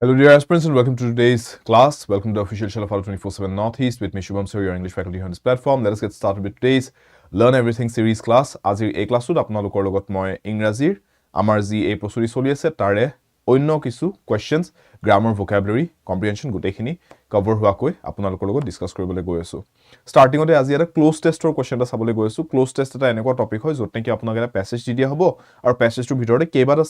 Hello dear aspirants and welcome to today's class. Welcome to the official channel of 24/7 Northeast with me Shubham Sir, your English faculty on this platform. Let us get started with today's Learn Everything series class. Azir A class to আপোনালোকৰ লগত মই ইংৰাজীৰ আমাৰ যি এই প্ৰস্তুতি চলি আছে তাৰে অন্য কিছু questions, grammar, vocabulary, comprehension গোটেইখিনি cover হোৱাকৈ আপোনালোকৰ লগত ডিসকাস কৰিবলৈ গৈ আছো। স্টাৰ্টিংতে আজি এটা ক্লোজ টেষ্টৰ question এটা চাবলৈ গৈ আছো। ক্লোজ টেষ্ট এটা এনেকুৱা টপিক হয় য'ত নেকি আপোনাক এটা প্যাসেজ দি দিয়া হ'ব আৰু প্যাসেজটোৰ ভিতৰতে কেইবাটা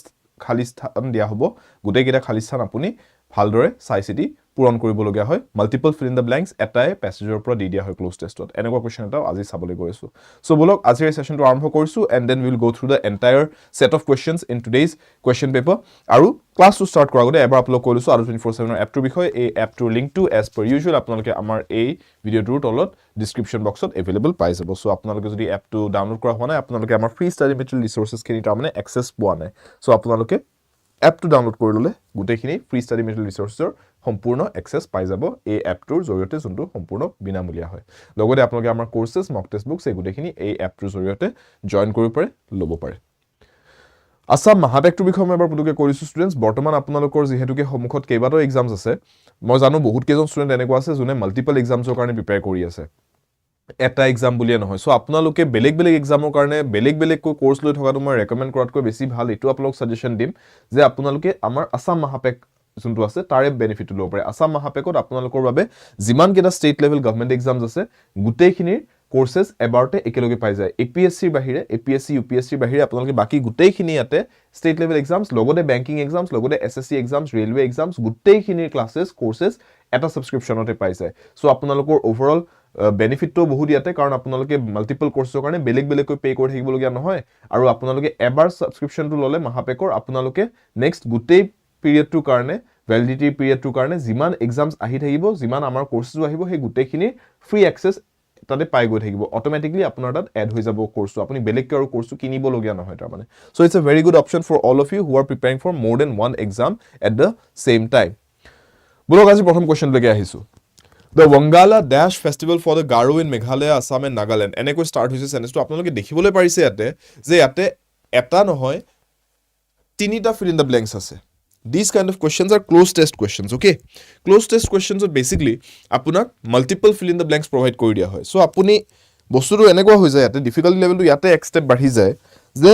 খালি স্থান দিয়া হ'ব গোটেই কেইটা খালি স্থান আপুনি ভালদৰে চাই চিতি পূৰণ কৰিবলগীয়া হয় multiple fill in the blanks এটাই প্যাসেজৰ পৰা দি দিয়া হয় ক্লোজ টেষ্টত এনেকুৱা কোৱেশ্চন এটা আজি চাবলৈ গৈ আছো সো বলক আজিৰ এই সেশনটো আৰম্ভ কৰিছো and then will go through the entire set of questions in today's question paper আৰু ক্লাসটো ষ্টাৰ্ট কৰাৰ আগতে এবাৰ আপলোড কৰিছো আৰু 24/7 ৰ এপটোৰ বিষয়ে এই এপটোৰ লিংকটো এজ পাৰ ইউজুৱেল আপোনালোকে আমাৰ এই ভিডিঅ'টোৰ তলত ডেসক্ৰিপচন বক্সত এভেইলেবল পাই যাব সো আপোনালোকে যদি এপটো ডাউনলোড কৰা হোৱা নাই আপোনালোকে আমাৰ ফ্ৰী ষ্টাডি মেটেৰিয়েল ৰিসোৰ্সেছ খিনি তাৰমানে এক্সেছ পোৱা নাই সো আপোনালোকে এপটো ডাউনলোড কৰি ললে গোটেইখিনি ফ্ৰী ষ্টাডি মেটেৰিয়েল ৰিসোৰ্সৰ সম্পূৰ্ণ এক্সেছ পাই যাব এই এপটোৰ জৰিয়তে যোনটো সম্পূৰ্ণ বিনামূলীয়া হয় লগতে আপোনালোকে আমাৰ কোৰ্সেছ মক টেষ্ট বুকছ এই গোটেইখিনি এই এপটোৰ জৰিয়তে জয়েন কৰিব পাৰে ল'ব পাৰে আসাম মহাপেকটোৰ বিষয়ে মই এবাৰ পুতুকে কৰিছো ষ্টুডেন্টস বৰ্তমান আপোনালোকৰ যিহেতুকে সন্মুখত কেইবাটাও এক্সামছ আছে মই জানো বহুত কেইজন ষ্টুডেন্ট এনেকুৱা আছে যোনে মাল্টিপল এক্সামছৰ কাৰণে প্ৰিপেয়াৰ কৰি আছে এটা এক্সাম বুলিয়ে নহয় সো আপোনালোকে বেলেগ বেলেগ এক্সামৰ কাৰণে বেলেগ বেলেগ কোৰ্স লৈ থকাটো মই ৰেকমেন্ড কৰাতকৈ বেছি ভাল এটো আপোনালোক সাজেশন দিম যে আপোনালোকে আমাৰ আসাম মহাপেক যোনটো আছে তাৰে বেনিফিট ল'ব পাৰে আসাম মহাপেকত আপোনালোকৰ বাবে যিমান কেইটা ষ্টেট লেভেল গভৰ্ণমেণ্ট এক্সামছ আছে গোটেইখিনিৰ কোৰ্সেছ এবাৰতে একেলগে পাই যায় এপিএসসিৰ বাহিৰে এপিএসসি ইউপিএসসিৰ বাহিৰে আপোনালোকে বাকি গোটেইখিনি ইয়াতে ষ্টেট লেভেল এক্সামছ লগতে বেংকিং এক্সামছ লগতে এসএসসি এক্সামছ ৰেলৱে এক্সামছ গোটেইখিনিৰ ক্লাसेस কোৰ্সেছ এটা সাবস্ক্ৰিপচনতে পাই যায় সো আপোনালোকৰ ওভাৰঅল বেনিফিটটো বহুত ইয়াতে কাৰণ আপোনালোকে মাল্টিপল কোৰ্সৰ কাৰণে বেলেগ বেলেগকৈ পে কৰি থাকিবলগীয়া নহয় আৰু আপোনালোকে এবাৰ সাবস্ক্ৰিপচনটো ললে মহাপেকৰ আপোনালোকে নেক্সট গোটেই পিৰিয়ডটোৰ কাৰণে ভ্যালিডিটি পিৰিয়ডটোৰ কাৰণে যিমান এক্সামছ আহি থাকিব যিমান আমাৰ কোৰ্সটো আহিব সেই গোটেইখিনি ফ্ৰী এক্সেছ তাতে পাই গৈ থাকিব অটোমেটিকলি আপোনাৰ তাত এড হৈ যাব কোৰ্সটো আপুনি বেলেগকৈ আৰু কোৰ্সটো কিনিবলগীয়া নহয় তাৰমানে so it's a very good option for all of you who are preparing for more than one exam at the same time বলক আজি প্ৰথম কোৱেশ্চন লৈকে আহিছো The Wangala Dash Festival for the Garo in Meghalaya, Assam and Nagaland. এনেকৈ start হৈছে সেন্টেন্সটো আপোনালোকে দেখিবলৈ পাৰিছে ইয়াতে যে ইয়াতে এটা নহয় তিনিটা fill in the blanks আছে These kind of questions are close test questions, okay? Close test questions are basically আপোনাক multiple fill in the blanks provide কৰি দিয়া হয় সো আপুনি বস্তুটো এনেকুৱা হৈ যায় ইয়াতে ডিফিকাল্টি লেভেলটো ইয়াতে এক ষ্টেপ বাঢ়ি যায় যে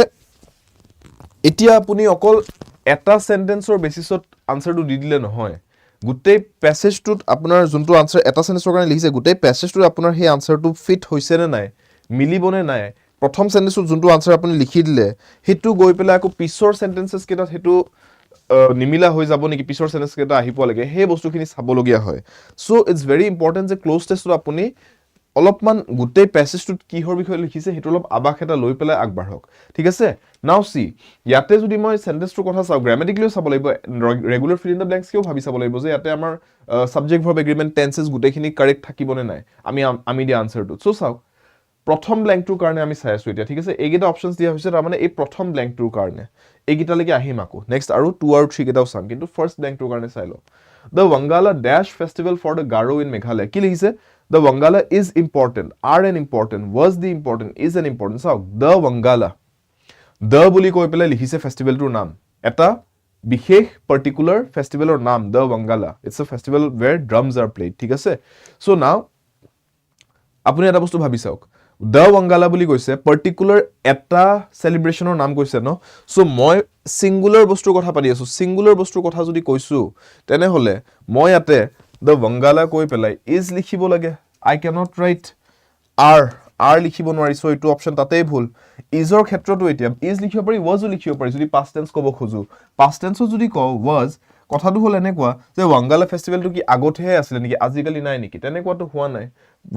এতিয়া আপুনি অকল এটা সেন্টেন্সৰ বেসিছত আনসাৰটো দি দিলে নহয় গোটেই প্যাসেজটোত আপোনাৰ যোনটো আনসাৰ এটা সেন্টেন্সৰ কাৰণে লিখিছে গোটেই প্যাসেজটোত আপোনাৰ সেই আনসাৰটো ফিট হৈছে নে নাই মিলিবনে নাই প্ৰথম সেন্টেন্সত যোনটো আনসাৰ আপুনি লিখি দিলে হেতু গৈ পেলাই আকৌ পিছৰ সেন্টেন্সেস কেইটাত হেতু নিমিলা হৈ যাব নেকি পিছৰ সেন্টেন্স কেইটা আহিব লাগে সেই বস্তুখিনি চাবলগীয়া হয় সো ইটস ভেৰি ইম্পৰ্টেন্ট যে ক্লোজ টেষ্টত আপুনি অলপমান গোটেই প্যাসেজটোত কিহৰ বিষয়ে লিখিছে হেতু অলপ আবাখ এটা লৈ পেলাই আগবাঢ়ক ঠিক আছে নাও সি ইয়াতে যদি মই সেন্টেন্সটোৰ কথা চাও গ্ৰামাটিক্যালি চাব লাগিব regular fill in the blanks কেও ভাবি চাব লাগিব যে ইয়াতে আমাৰ সাবজেক্ট ভাৰ্ব এগ্ৰিমেন্ট টেন্সেস গোটেইখিনি কাৰেক্ট থাকিবনে নাই আমি দিয়া আনসাৰটো সো চাও প্ৰথম ব্ল্যাঙ্কটোৰ কাৰণে আমি চাই আছো এতিয়া ঠিক আছে এইকেইটা অপচনস দিয়া হৈছে তাৰমানে এই প্ৰথম ব্ল্যাঙ্কটোৰ কাৰণে এইকেইটালৈকে আহিম আকৌ নেক্সট আৰু 2 আৰু 3 কেইটাও চাম কিন্তু ফাৰ্স্ট ব্ল্যাঙ্কটোৰ কাৰণে চাই লও The Wangala Dash Festival for the Garo in Meghalaya কি লিখিছে The Wangala is important are an important was the important is an important চাওক The Wangala The বুলি কৈ পেলাই লিখিছে ফেষ্টিভেলটোৰ নাম এটা বিশেষ পাৰ্টিকুলাৰ ফেষ্টিভেলৰ নাম The Wangala it's a festival where drums are played ঠিক আছে so now আপুনি এটা বস্তু ভাবি চাওক The Wangala বুলি কৈছে পাৰ্টিকুলাৰ এটা সেলিব্ৰেচনৰ নাম কৈছে ন সো মই সিঙ্গুলাৰ বস্তুৰ কথা পাতি আছো সিঙ্গুলাৰ বস্তুৰ কথা যদি কৈছো তেনে হলে মই ইয়াতে The Wangala কৈ পেলাই is লিখিব লাগে I cannot write are লিখিব নোৱাৰি সো এটো অপচন তাতেই ভুল isৰ ক্ষেত্ৰটো এতিয়া is লিখিব পাৰি wasও লিখিব পাৰি যদি past tense কব খোজো past tenseও যদি কও was কথাটো হল এনেকুৱা যে Wangala ফেষ্টিভেলটো কি আগতেহে আছিল নেকি আজিকালি নাই নেকি তেনেকুৱাটো হোৱা নাই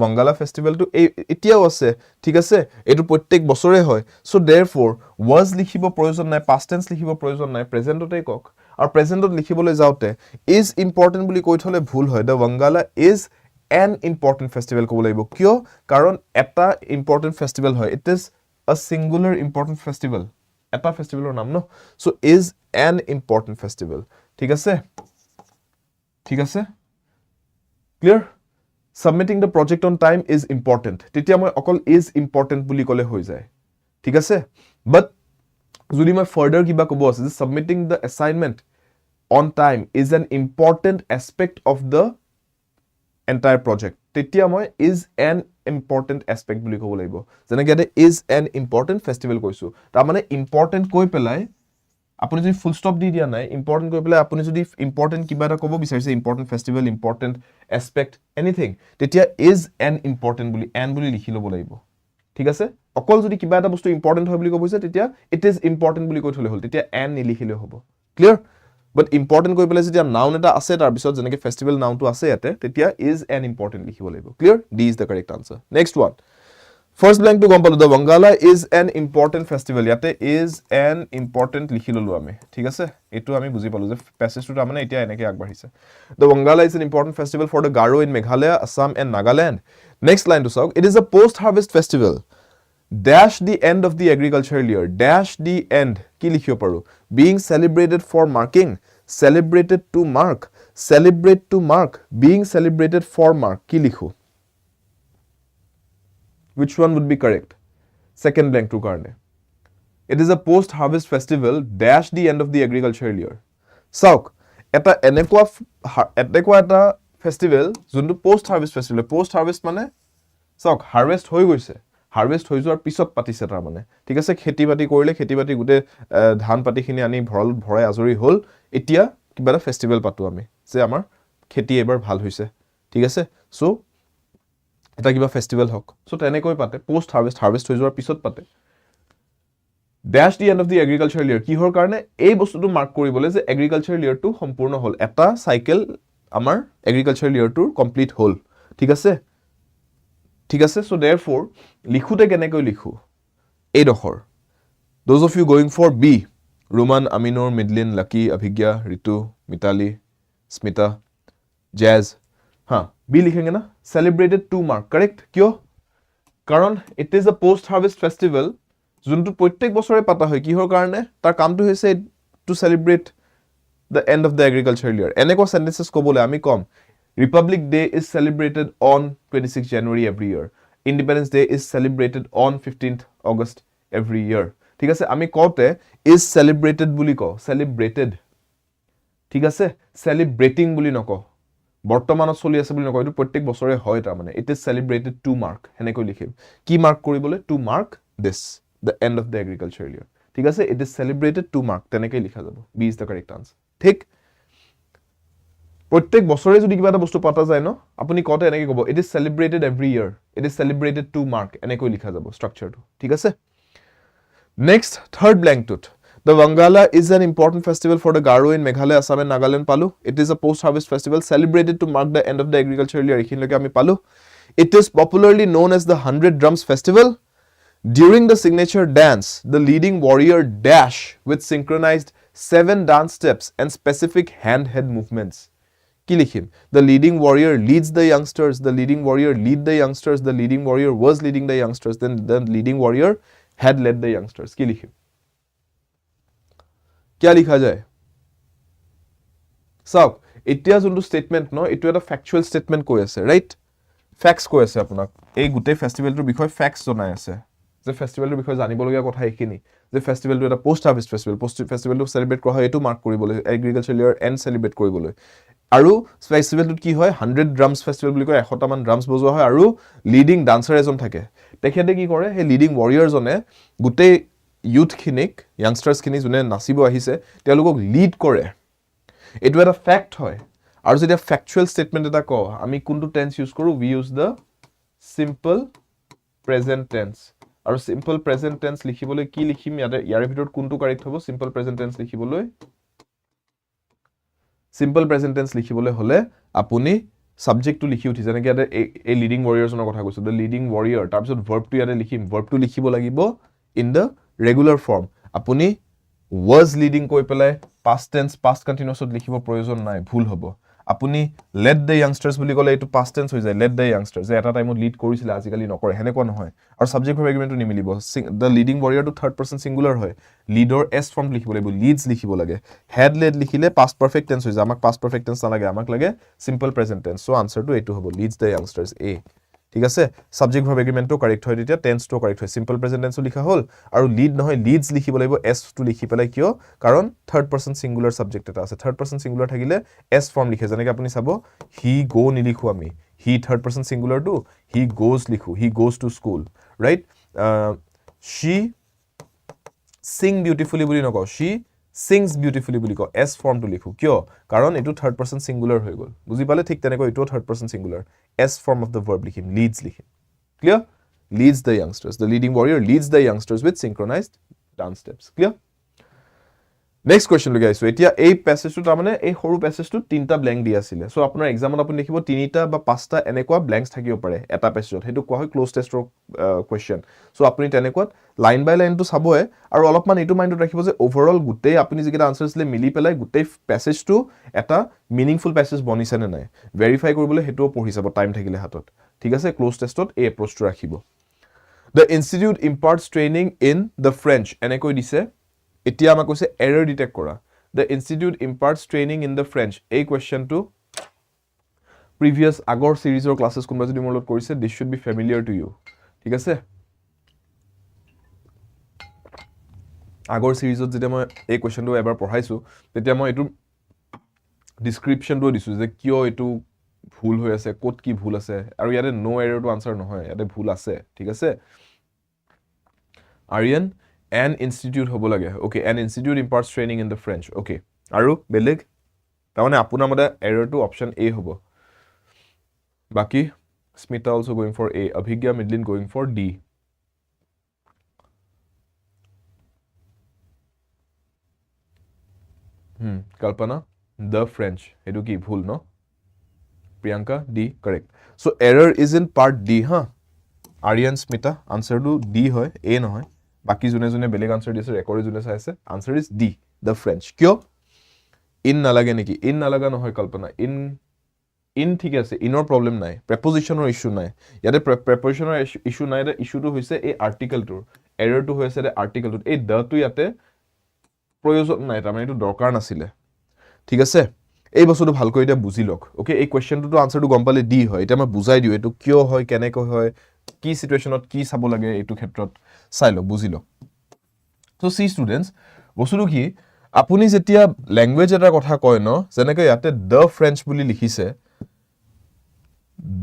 Wangala ফেষ্টিভেলটো এতিয়াও আছে ঠিক আছে এটো প্ৰত্যেক বছৰে হয় সো therefore was লিখিব প্ৰয়োজন নাই past tense লিখিব প্ৰয়োজন নাই প্ৰেজেন্টতেই কক আৰু প্ৰেজেন্টত লিখিবলৈ যাওতে is important বুলি কৈ থলে ভুল হয় The Wangala is an important festival কব লাগিব কিয় কাৰণ এটা important festival হয় it is a singular important festival এটা ফেষ্টিভেলৰ নাম ন so is an important festival ঠিক আছে clear submitting the project on time is important তেতিয়া মই অকল is important বুলি কলে হৈ যায় ঠিক আছে বাট যদি মই ফাৰ্দাৰ কিবা কব আছে যে submitting the assignment on time is an important aspect of the entire project. তেতিয়া মই is an important aspect বুলি ক'ব লাগিব যেনেকৈ ইয়াতে is an important festival কৈছো তাৰ মানে important কৈ পেলাই আপুনি যদি ফুল ষ্টপ দি দিয়া নাই important কৈ পেলাই আপুনি যদি important কিবা এটা ক'ব বিচাৰিছে important festival important aspect anything তেতিয়া is an important বুলি an বুলি লিখি ল'ব লাগিব ঠিক আছে অকল যদি কিবা এটা বস্তু important হয় বুলি ক'ব হৈছে তেতিয়া it is important বুলি কৈ থলে হ'ল তেতিয়া an নিলিখিলে হ'ব ক্লিয়াৰ But important কৈ পেলাই যেতিয়া noun এটা আছে তাৰ পিছত যেনেকৈ festival noun টো আছে ইয়াতে তেতিয়া is an important লিখিব লাগিব clear D is the correct answer next one first blank টো গম পালো the Wangala is an important festival ইয়াতে is an important লিখি ললো আমি ঠিক আছে এটো আমি বুজি পালো যে passage টো মানে এতিয়া এনেকৈ আগবাঢ়িছে the Wangala is an important festival for the Garo in Meghalaya Assam and Nagaland next line to sauk it is a post harvest festival dash the end of the agricultural year dash the end কি লিখিব পাৰো being celebrated for marking celebrated to mark celebrate to mark being celebrated for mark কি লিখো which one would be correct second blank to karne it is a post harvest festival dash the end of the agricultural year sauk eta enekwa eta festival juntu post harvest festival post harvest mane sauk harvest hoi goise harvest হৈ যোৱাৰ পিছত পাতিছে তাৰ মানে ঠিক আছে খেতি বাতি কৰিলে খেতি বাতি গুটে ধান পাতিখিনি আনি ভৰাই আজৰি হল এতিয়া কিবা এটা ফেষ্টিভেল পাতো আমি যে আমাৰ খেতি এবাৰ ভাল হৈছে ঠিক আছে সো এটা কিবা ফেষ্টিভেল হক সো তেনেকৈ পাতে পোষ্ট হাৰভেষ্ট হৈ যোৱাৰ পিছত পাতে dash the end of the agricultural year কিহৰ কাৰণে এই বস্তুটো মাৰ্ক কৰিবলৈ যে এগ্ৰিকালচাৰাল ইয়াৰটো সম্পূৰ্ণ হল এটা সাইকেল আমাৰ এগ্ৰিকালচাৰাল ইয়াৰটোৰ কমপ্লিট হল ঠিক আছে ঠিক আছে so therefore লিখুতে কেনেকৈ লিখু এই দখৰ those of you going for B Roman Aminor Midlin Lucky Abhigya Ritu Mitali Smita Jazz ha B লিখেंगे না celebrated to mark correct কিয় কাৰণ it is a post harvest festival যোনটো প্ৰত্যেক বছৰে পাতা হয় কিহৰ কাৰণে তাৰ কামটো হৈছে to celebrate the end of the agricultural year এনেকুৱা sentences ক'বলৈ আমি কম Republic Day is celebrated on 26 January every year. Independence Day is celebrated on 15th August every year. ঠিক আছে আমি কওতে is celebrated বুলি কও celebrated ঠিক আছে celebrating বুলি নকও বৰ্তমানত চলি আছে বুলি নকও এটো প্ৰত্যেক বছৰে হয় তাৰ মানে it is celebrated to mark হেনেকৈ লিখিম কি মাৰ্ক কৰিবলৈ to mark this the end of the agricultural year ঠিক আছে it is celebrated to mark তেনেকৈ লিখা যাব B is the correct answer ঠিক প্ৰত্যেক বছৰে যদি কিবা এটা বস্তু পাতা যায় ন আপুনি কতে এনেকৈ কব it is celebrated every year it is celebrated to mark এনেকৈ লিখা যাব স্ট্ৰাকচাৰটো ঠিক আছে next third blank টুত the Wangala is an important festival for the Garo in Meghalaya Assam and Nagaland পালো it is a post harvest festival celebrated to mark the end of the agricultural year এখিনলৈকে আমি পালো it is popularly known as the 100 drums festival during the signature dance the leading warrior dash with synchronized 7 dance steps and specific hand-head movements কি লিখিম the leading warrior leads the youngsters the leading warrior lead the youngsters the leading warrior was leading the youngsters then the leading warrior had led the youngsters কি লিখিম क्या লিখা যায় চাওক এতিয়া যোনটো স্টেটমেন্ট ন এটো এটা ফ্যাকচুয়াল স্টেটমেন্ট কৈ আছে ৰাইট ফ্যাক্টস কৈ আছে আপোনাক এই গুটে ফেষ্টিভেলটোৰ বিষয় ফ্যাক্টস জনাই আছে যে ফেষ্টিভেলটোৰ বিষয় জানিবলগীয়া কথা এখিনি যে ফেষ্টিভেলটো এটা post harvest festival post ফেষ্টিভেলটো celebrate কৰা হয় এটো মাৰ্ক কৰিবলৈ এগ্ৰিকালচাৰাল ইয়াৰ এন্ড সেলিব্ৰেট কৰিবলৈ আৰু ফেষ্টিভেলটোত কি হয় 100 ড্ৰামছ ফেষ্টিভেল বুলি কয় 100 টা মান ড্ৰামছ বজোৱা হয় আৰু লিডিং ডান্সাৰ এজন থাকে তেখেতে কি কৰে হে লিডিং ওয়াৰিয়ৰ জনে গুটে ইউথ খিনিক ইয়াংস্টাৰ্স খিনি জনে নাচিব আহিছে তেওঁলোকক লিড কৰে এটো এটা ফ্যাক্ট হয় আৰু যেতিয়া ফ্যাকচুয়াল স্টেটমেন্ট এটা ক আমি কোনটো টেন্স ইউজ কৰো we use the simple present tense আৰু সিম্পল প্ৰেজেন্ট টেন্স লিখিবলৈ কি লিখিম ইয়াৰ ভিতৰত কোনটো কাৰেক্ট হ'ব সিম্পল প্ৰেজেন্ট টেন্স লিখিবলৈ সিম্পল প্ৰেজেন্ট টেন্স লিখিবলৈ হলে আপুনি সাবজেক্ট টু লিখি উঠি যেনেকৈ এই লিডিং ওয়াৰিয়ৰছৰ কথা কৈছো দ্য লিডিং ওয়াৰিয়ৰ তাৰ পিছত ভাৰ্বটো ইয়াতে লিখিম ভাৰ্বটো লিখিব লাগিব ইন দ্য ৰেগুলাৰ ফৰ্ম আপুনি was leading কৈ পেলাই past tense past continuousত লিখিব প্ৰয়োজন নাই ভুল হ'ব আপুনি led the youngsters বুলি ক'লে এটো past tense হৈ যায় led the youngsters যে এটা টাইমত লিড কৰিছিল আজিকালি নকৰে হেনেকুৱা নহয় আৰু সাবজেক্ট ভাৰ্ব এগ্ৰিমেন্টটো নিমিলিব the leading warrior to third person singular হয় leader s form লিখিব লাগিব leads লিখিব লাগে had led লিখিলে past perfect tense হৈ যায় আমাক past perfect tense নালাগে আমাক লাগে simple present tense so answer to এটো হ'ব leads the youngsters a ঠিক আছে সাবজেক্ট ভার্ব এগ্ৰিমেন্টটো কাৰেক্ট হয় তেতিয়া টেন্সটো কাৰেক্ট হয় সিম্পল প্ৰেজেন্ট টেন্সও লিখা হ'ল আৰু লিড নহয় লিডস লিখিব লাগিব s টো লিখি পেলাই কিয় কাৰণ থাৰ্ড পাৰসন সিঙ্গুলাৰ সাবজেক্ট এটা আছে থাৰ্ড পাৰসন সিঙ্গুলাৰ থাকিলে s ফৰ্ম লিখে যেনেকৈ আপুনি চাব হি গো নিলিখো আমি he third person singular to he goes লিখো he goes to school right she sing beautifully বুলি নকও she sings beautifully বুলি কও s ফৰ্ম টো লিখো কিয় কাৰণ এটো থাৰ্ড পাৰসন সিঙ্গুলাৰ হৈ গল বুজি পালে ঠিক তেনেকৈ এটো third person singular s form of the verb লিখিম leads লিখিম clear leads the youngsters the leading warrior leads the youngsters with synchronized dance steps clear next question লগে আইছো এতিয়া এই প্যাসেজটো তাৰমানে এই সৰু প্যাসেজটো তিনটা ব্ল্যাঙ্ক দি আছিল সো আপোনাৰ এক্সামত আপুনি লিখিব তিনিটা বা পাঁচটা এনেকুৱা ব্ল্যাঙ্কস থাকিব পাৰে এটা প্যাসেজত হেতু কোৱা হয় ক্লোজ টেষ্টৰ কোৱেশ্চন সো আপুনি তেনেকুৱা লাইন বাই লাইন তো চাবয়ে আৰু অলপমান এটো মাইন্ডত ৰাখিব যে ওভাৰঅল গুটেই আপুনি যেটা আনসাৰস লে মিলি পেলাই গুটেই প্যাসেজটো এটা মিনিংফুল প্যাসেজ বনিছে নে নাই ভেৰিফাই কৰিবলৈ হেতু পঢ়ি চাব টাইম থাকিলে হাতত ঠিক আছে ক্লোজ টেষ্টত এই এপ্ৰোচটো ৰাখিব The institute imparts training in the French এনেকৈ দিছে এতিয়া আমাক কৈছে এৰৰ ডিটেক্ট কৰা The institute imparts training in the French এই কোৱেশ্চনটো প্ৰিভিয়াস আগৰ সিৰিজৰ ক্লাसेस কোনবা যদি মোৰ লগত কৰিছে this should be familiar to you ঠিক আছে আগৰ সিৰিজত যেতিয়া মই এই কোৱেশ্চনটো এবাৰ পঢ়াইছো তেতিয়া মই এটো ডেসক্ৰিপচনটো দিছো যে কিয় এটো ভুল হৈ আছে কোড কি ভুল আছে আৰু ইয়াতে নো এৰৰ টু আনসাৰ নহয় ইয়াতে ভুল আছে ঠিক আছে আৰিয়ান an institute হ'ব লাগে okay an institute imparts training in the French okay আৰু বেলেগ তাৰমানে আপোনাৰ মতে এৰৰটো অপচন A হ'ব বাকি Smita also going for A অভিজ্ঞা মিডলিন going for D Kalpana the French এটো কি ভুল ন Priyanka D correct so error is in part D ha Aryan Smita answer to D হয় A নহয় বাকি জুনে জুনে বেলেগ আনসার দিছে ৰেকৰ্ড জুনে চাইছে answer is D the French কিয় ইন নালাগে নেকি ইন নালাগা নহয় কল্পনা ইন ঠিক আছে ইনৰ প্ৰবলেম নাই প্ৰেপজিশনৰ ইস্যু নাই ইয়াতে প্ৰেপজিশনৰ ইস্যু নাই এটা ইস্যুটো হৈছে এই আৰ্টিকেলটোৰ এৰৰটো হৈছে এই আৰ্টিকেলটোত এই দ টো ইয়াতে প্ৰয়োজন নাই তাৰমানে এটো দৰকাৰ নাছিলে ঠিক আছে এই বস্তুটো ভালকৈ এটা বুজি লওক ওকে এই কোৱেশ্চনটো আনসাৰটো গম পালে ডি হয় এটা মই বুজাই দিও এটো কিয় হয় কেনেকৈ হয় কি সিচুৱেশনত কি চাব লাগে এটো ক্ষেত্ৰত চাই লওক বুজি লওক সো সি স্টুডেন্টস বস্তুটো কি আপুনি যেতিয়া ল্যাঙ্গুৱেজ এটা কথা কয় ন যেনেকৈ ইয়াতে দ্য ফ্ৰেঞ্চ বুলি লিখিছে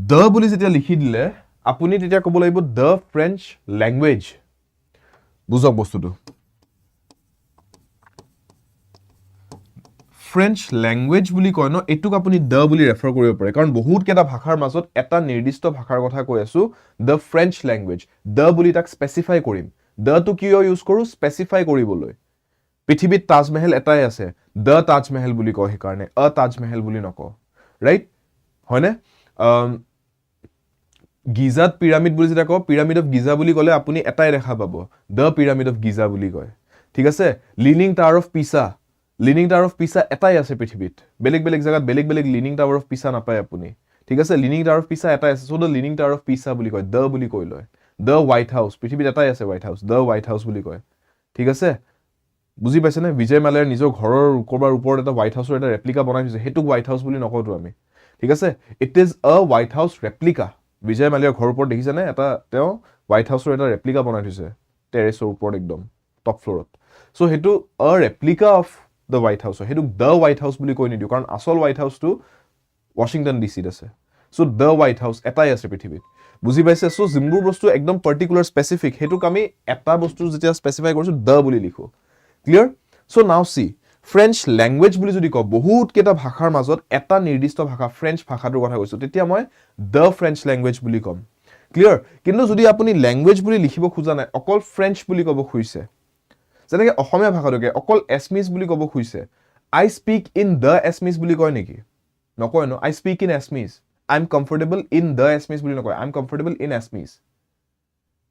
দ্য বুলি যেতিয়া লিখি দিলে আপুনি তেতিয়া ক'ব লাগিব দ্য ফ্ৰেঞ্চ ল্যাঙ্গুৱেজ বুজক বস্তুটো ফ্ৰেঞ্চ ল্যাঙ্গুৱেজ বুলি কয় ন এটুক আপুনি দ্য বুলি ৰেফাৰ কৰিব পাৰে কাৰণ বহুত কেটা ভাষাৰ মাজত এটা নিৰ্দিষ্ট ভাষাৰ কথা কৈ আছো দ্য ফ্ৰেঞ্চ ল্যাঙ্গুৱেজ দ্য বুলি তাক স্পেসিফাই কৰিম দ্য টু কিয় ইউজ কৰো স্পেসিফাই কৰিবলৈ পৃথিৱীত তাজমহল এটাই আছে দ্য তাজমহল বুলি কয় হে কাৰণে অ তাজমহল বুলি নকও ৰাইট হয়নে গিজাত পিৰামিড বুলি যেটা কও পিৰামিড অফ গিজা বুলি কলে আপুনি এটাই দেখা পাব দ্য পিৰামিড অফ গিজা বুলি কয় ঠিক আছে leaning tower of Pisa leaning tower of Pisa এটাই আছে পৃথিৱীত বেলেগ বেলেগ জায়গাত বেলেগ বেলেগ লিনিং টাৱাৰ অফ পিসা নাপায় আপুনি ঠিক আছে লিনিং টাৱাৰ অফ পিসা এটাই আছে so the leaning tower of Pisa বুলি কয় দ্য বুলি কৈ লয় দ্য হোৱাইট হাউস পৃথিৱীত এটাই আছে হোৱাইট হাউস দ্য হোৱাইট হাউস বুলি কয় ঠিক আছে বুজি পাইছে নে বিজয় মালাৰ নিজৰ ঘৰৰ কোৰবাৰ ওপৰত এটা হোৱাইট হাউসৰ এটা ৰেপ্লিকা বনাই দিছে হেতু হোৱাইট হাউস বুলি নকওটো আমি ঠিক আছে it is a white house replica Bijoy মালাৰ ঘৰৰ ওপৰত দেখিছে নে এটা তেও হোৱাইট হাউসৰ এটা ৰেপ্লিকা বনাই দিছে টেৰেছৰ ওপৰত একদম টপ ফ্লোৰত সো হেতু আ replica of the White House হেতু the White House বুলি কৈ নিদিও কাৰণ আসল White House টো ওয়াশিংটন ডিসি ত আছে সো the White House এটাই আছে পৃথিৱীত বুজি পাইছে সো জিম্বুৰ বস্তু একদম পাৰ্টিকুলাৰ স্পেসিফিক হেতু আমি এটা বস্তু যেতিয়া স্পেসিফাই কৰিছো the বুলি লিখো ক্লিয়াৰ সো নাও সি ফ্ৰেঞ্চ ল্যাঙ্গুৱেজ বুলি যদি কও বহুত কেটা ভাষাৰ মাজত এটা নিৰ্দিষ্ট ভাষা ফ্ৰেঞ্চ ভাষাটোৰ কথা কৈছো তেতিয়া মই the French language বুলি কম ক্লিয়াৰ কিন্তু যদি আপুনি ল্যাঙ্গুৱেজ বুলি লিখিব খোজা নাই অকল ফ্ৰেঞ্চ বুলি কব খুইছে যেনেকৈ অসমীয়া ভাষাটোকে অকল এছমিছ বুলি কব খুইছে I speak in the Assamese বুলি কয় নেকি নকয় ন I speak in Assamese I am comfortable in the Assamese বুলি নকয় I am comfortable in Assamese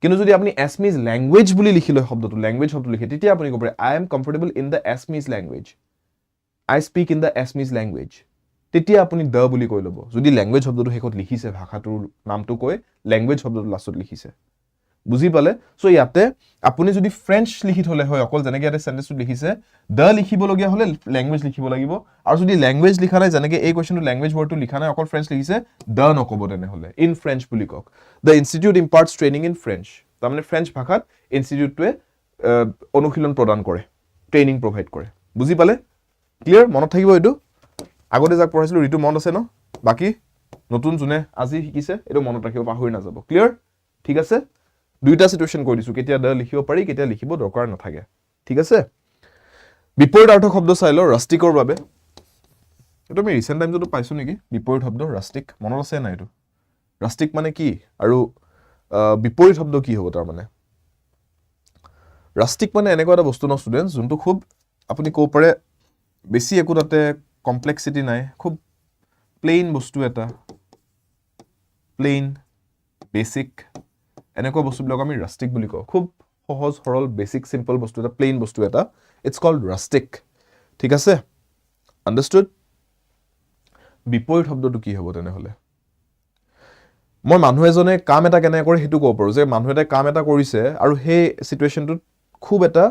কিন্তু যদি আপুনি এছমিছ ল্যাঙ্গুৱেজ বুলি লিখিলে শব্দটো ল্যাঙ্গুৱেজ শব্দটো লিখে তেতিয়া আপুনি ক'ব পাৰে আই am comfortable in the Assamese language I speak in the Assamese language তেতিয়া আপুনি দ্য বুলি কৈ ল'ব যদি ল্যাঙ্গুৱেজ শব্দটো হেকত লিখিছে ভাষাটোৰ নামটো কৈ ল্যাঙ্গুৱেজ শব্দটো লাষ্টত লিখিছে বুজি পালে সো ইয়াতে আপুনি যদি ফ্ৰেঞ্চ লিখি থলে হয় অকল যেনেকৈ ইয়াতে সেন্টেন্সটো লিখিছে দ্য লিখিবলগীয়া হলে ল্যাঙ্গুৱেজ লিখিব লাগিব আৰু যদি ল্যাঙ্গুৱেজ লিখা নাই যেনেকৈ এই কোৱেশ্চনটো ল্যাঙ্গুৱেজ ৱৰ্ডটো লিখা নাই অকল ফ্ৰেঞ্চ লিখিছে দ্য নকব তেনেহলে ইন ফ্ৰেঞ্চ বুলি কক the institute imparts training in French তাৰমানে ফ্ৰেঞ্চ ভাষাত ইনষ্টিটিউটটোৱে অনুশীলন প্ৰদান কৰে ট্ৰেইনিং প্ৰভাইড কৰে বুজি পালে ক্লিয়াৰ মনত থাকিব এইটো আগতে যাক পঢ়াইছিলো ৰিটু মনত আছে ন বাকি নতুন জুনে আজি শিকিছে এইটো মনত ৰাখিব পাহৰি নাযাব ক্লিয়াৰ ঠিক আছে দুইটা সিচুৱেশন কৈ দিছো কেতিয়া দ লিখিব পাৰি কেতিয়া লিখিব দৰকাৰ নাথাকে ঠিক আছে বিপৰীত অৰ্থ শব্দ চাই ল ৰাষ্টিকৰ বাবে এটো আমি ৰিসেন্ট টাইমটো পাইছো নেকি বিপৰীত শব্দ ৰাষ্টিক মনত আছে না এটো ৰাষ্টিক মানে কি আৰু বিপৰীত শব্দ কি হ'ব তাৰ মানে ৰাষ্টিক মানে এনেকুৱা এটা বস্তু ন ষ্টুডেন্টস যোনটো খুব আপুনি কো পাৰে বেছি একো তাতে কমপ্লেক্সিটি নাই খুব প্লেন বস্তু এটা প্লেন বেসিক এনেকুৱা বস্তুবিলাক আমি ৰাষ্টিক বুলি কওঁ খুব সহজ সৰল বেসিক সিম্পল বস্তু এটা প্লেন বস্তু এটা ইটস কল্ড ৰাষ্টিক ঠিক আছে আন্ডাৰস্টুড বিপৰীত শব্দটো কি হ'ব তেনেহলে মই মানুহ এজনে কাম এটা কেনে কৰে হেতু ক'ব পাৰো যে মানুহ এটা কাম এটা কৰিছে আৰু সেই সিচুৱেশনটোত খুব এটা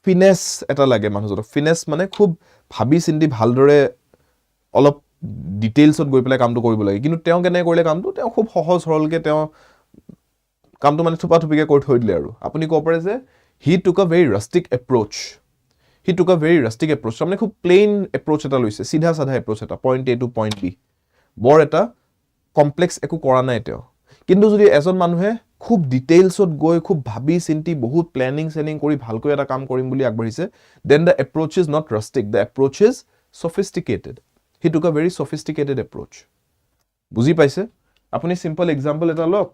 ফিনেস এটা লাগে মানুহজনক ফিনেস মানে খুব ভাবি চিন্তি ভালদৰে অলপ ডিটেইলছত গৈ পেলাই কামটো কৰিব লাগে কিন্তু তেওঁ কেনে কৰিলে কামটো তেওঁ খুব সহজ সৰলকে তেওঁ কামটো মানে থুপা থুপিকে কৰি থৈ দিলে আৰু আপুনি ক'ব পাৰে যে হি টুক আ ভেৰি ৰাষ্টিক এপ্ৰোচ মানে খুব প্লেন এপ্ৰোচ এটা লৈছে সিধা সাধা এপ্ৰোচ এটা পইণ্ট এ টু পইণ্ট বি বৰ এটা কমপ্লেক্স একো কৰা নাই তেওঁ কিন্তু যদি এজন মানুহে খুব ডিটেইলছত গৈ খুব ভাবি চিন্তি বহুত প্ল্যানিং কৰি ভালকৈ এটা কাম কৰিম বুলি আগবাঢ়িছে then the approach is not rustic the approach is sophisticated he took a very sophisticated approach বুজি পাইছে আপুনি সিম্পল এক্সাম্পল এটা লওক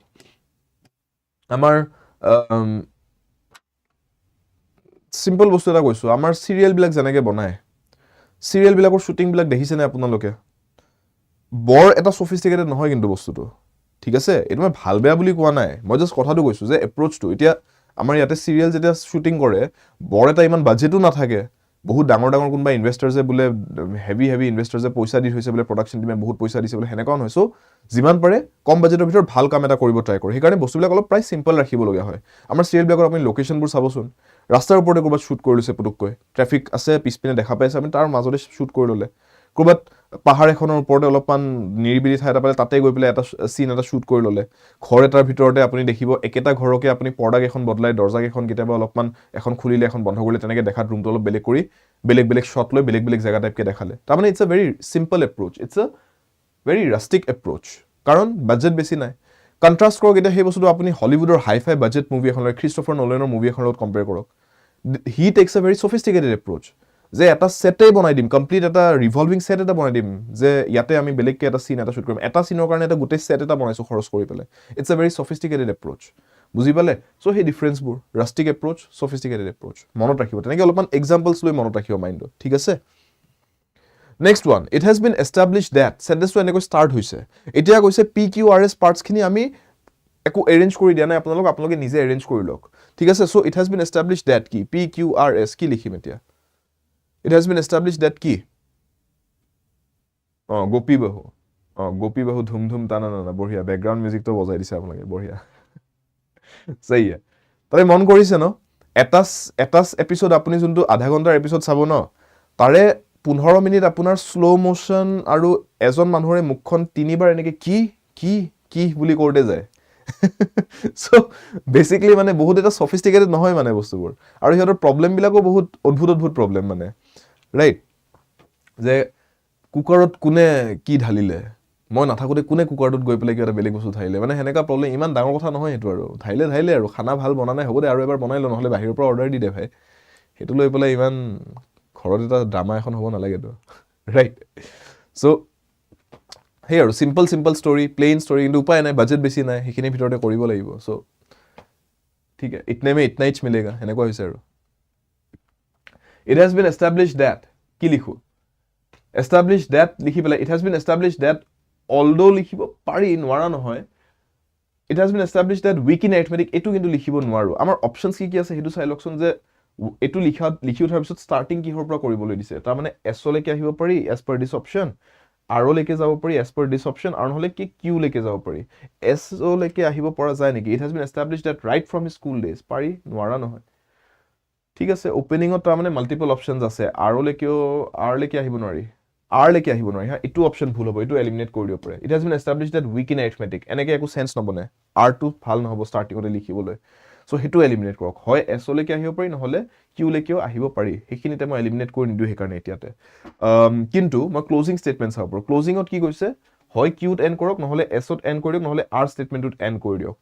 আমাৰ সিম্পল বস্তু এটা কৈছো আমাৰ সিৰিয়েল বিলাক যেনেকৈ বনায় সিৰিয়েল বিলাকৰ শুটিং বিলাক দেখিছে নে আপোনালোকে বৰ এটা sophisticated নহয় কিন্তু বস্তুটো ঠিক আছে এটা মই ভাল বেয়া বুলি কোৱা নাই মই জাস্ট কথাটো কৈছো যে এপ্ৰোচটো এতিয়া আমাৰ ইয়াতে সিৰিয়েল যেতিয়া শুটিং কৰে বৰ এটা ইমান বাজেটো নাথাকে বহুত ডাঙৰ ডাঙৰ কোনবা ইনভেষ্টৰছে বুলে হেভি ইনভেষ্টৰছে পইচা দি হৈছে বুলে প্ৰডাকশন টিমে বহুত পইচা দিছে বুলে হেনেকাও নহয়ছো যিমান পাৰে কম বাজেটৰ ভিতৰত ভাল কাম এটা কৰিব ট্ৰাই কৰে সেইকাৰণে বস্তুবিলাক অলপ প্ৰায় সিম্পল ৰাখিব লগা হয় আমাৰ সিৰিয়েল বিলাকৰ আপুনি লোকেশনবোৰ চাবচোন ৰাস্তাৰ ওপৰতে কৰবাত শুট কৰি লৈছে পুতুককৈ ট্ৰাফিক আছে পিছপিনে দেখা পাইছে আমি তাৰ মাজতে শুট কৰি ললে কৰবাত পাহাৰ এখনৰ ওপৰতে অলপমান নিৰিবিলি ঠাই এটা পালে তাতে গৈ পেলাই এটা সিন এটা শুট কৰি ললে ঘৰ এটাৰ ভিতৰতে আপুনি দেখিব একেটা ঘৰকে আপুনি পৰ্দা এখন বদলাই দৰ্জা এখন কেতিয়াবা অলপমান এখন খুলিলে এখন বন্ধ কৰিলে তেনেকৈ দেখাত ৰুমটো অলপ বেলেগ কৰি বেলেগ শট লৈ বেলেগ জায়গা টাইপকে দেখালে তাৰ মানে it's a very simple approach it's a very rustic approach কাৰণ বাজেট বেছি নাই কন্ট্ৰাষ্ট কৰক এটা সেই বস্তুটো আপুনি হলিউডৰ হাই-ফাই বাজেট মুভি এখন লৈ ক্ৰিষ্টফাৰ নোলেনৰ মুভি এখনৰ লগত কম্পেয়াৰ কৰক he takes a very sophisticated approach যে এটা সেটে বনাই দিম কমপ্লিট এটা ৰিভলভিং সেট এটা বনাই দিম যে ইয়াতে আমি বেলেগকে এটা সিন এটা শুট কৰিম এটা সিনৰ কাৰণে এটা গোটেই সেট এটা বনাইছো খৰচ কৰি পেলাই it's a very sophisticated approach বুজি পালে সো হে ডিফাৰেন্সবোৰ ৰাষ্টিক এপ্ৰোচ sophisticated এপ্ৰোচ মনত ৰাখিব তেনেকৈ অলপমান এক্সাম্পলছ লৈ মনত ৰাখিব মাইন্ডত ঠিক আছে next one it has been established that সেন্টেন্সটো এনেকৈ স্টাৰ্ট হৈছে এতিয়া কৈছে PQRS পাৰ্টছ খিনি আমি একো এৰেঞ্জ কৰি দিয়া নাই আপোনালোকে নিজে এৰেঞ্জ কৰি লওক ঠিক আছে so it has been established that কি PQRS কি লিখিম এতিয়া It has been established that কি গোপী বাহু ধুম ধুম টানা না বঢ়িয়া ব্যাকগ্ৰাউণ্ড মিউজিক তো বজাই দিছে আপোনালোকে বঢ়িয়া সही है তাৰে মন কৰিছে ন এটা এপিসোড আপুনি যোনটো আধা ঘণ্টাৰ এপিসোড চাব ন তাৰে 15 মিনিট আপোনাৰ স্লো মোশন আৰু এজন মানুহৰে মুখখন তিনিবাৰ এনেকে কি বুলি কৰতে যায় সো বেসিক্যালি মানে বহুত এটা sophisticated নহয় মানে বস্তুবোৰ আৰু হিহঁতৰ প্ৰবলেম বিলাকো বহুত অদ্ভুত প্ৰবলেম মানে ৰাইট যে কুকাৰত কোনে কি ঢালিলে মই নাথাকোতে কোনে কুকাৰটোত গৈ পেলাই কিবা বেলেগ বস্তু ঢালিলে মানে হেনেকা প্ৰবলেম ইমান ডাঙৰ কথা নহয় হেতু আৰু ঢালিলে আৰু খানা ভাল বনা নাই হ'ব দে আৰু এবাৰ বনাই ল নহলে বাহিৰৰ পৰা অৰ্ডাৰ দি দে ভাই হেতু লৈ পেলাই ইমান ঘৰত এটা ড্ৰামা এখন হ'ব নালাগে তো right so Hey, simple story, plain story. কিন্তু উপায় নাই বাজেট বেছি নাই হেখিনি ভিতৰতে কৰিব লাগিব সো ঠিক আছে ইতনে মে ইতনা ইচ মিলেগা হেনেকুৱা হৈছে আৰু it has been established that কি লিখো established that লিখি পেলাই it has been established that although লিখিব পাৰি নোৱাৰা নহয় it has been established that weak in arithmetic এটো কিন্তু লিখিব নোৱাৰো আমাৰ অপচনস কি আছে হেতু চাই লকচোন যে এটো লিখি উঠাৰ পিছত স্টাৰ্টিং কিহৰ পৰা কৰিবলৈ দিছে তাৰ মানে s লৈকে আহিব পাৰি as per this option R লৈকে যাব পাৰি as per this option আৰু নহলে কি Q লৈকে যাব পাৰি S লৈকে আহিব পৰা যায় নেকি it has been established that right from his school days পাৰি নোৱাৰা নহয় ঠিক আছে ওপেনিংত তাৰ মানে মাল্টিপল অপশনস আছে R লৈকে আহিব নোৱাৰি R লৈকে আহিব নোৱাৰি হা ইটো অপশন ভুল হ'ব ইটো এলিমিনেট কৰি দিব পাৰে it has been established that weak in arithmetic এনেকে একো সেন্স নবনে R টো ভাল নহব স্টাৰ্টিংতে লিখিবলৈ সো হেতু এলিমিনেট কৰক হয় S লৈকে আহিব পাৰি নহলে Q লৈকেও আহিব পাৰি হেখিনিতে মই এলিমিনেট কৰি নিদু হেকাৰণে এতিয়াতে কিন্তু মই ক্লোজিং স্টেটমেন্ট চাব পাৰো ক্লোজিংত কি কৈছে হয় Q ত এন্ড কৰক নহলে S ত এন্ড কৰি দিয়ক নহলে R স্টেটমেন্টত এন্ড কৰি দিয়ক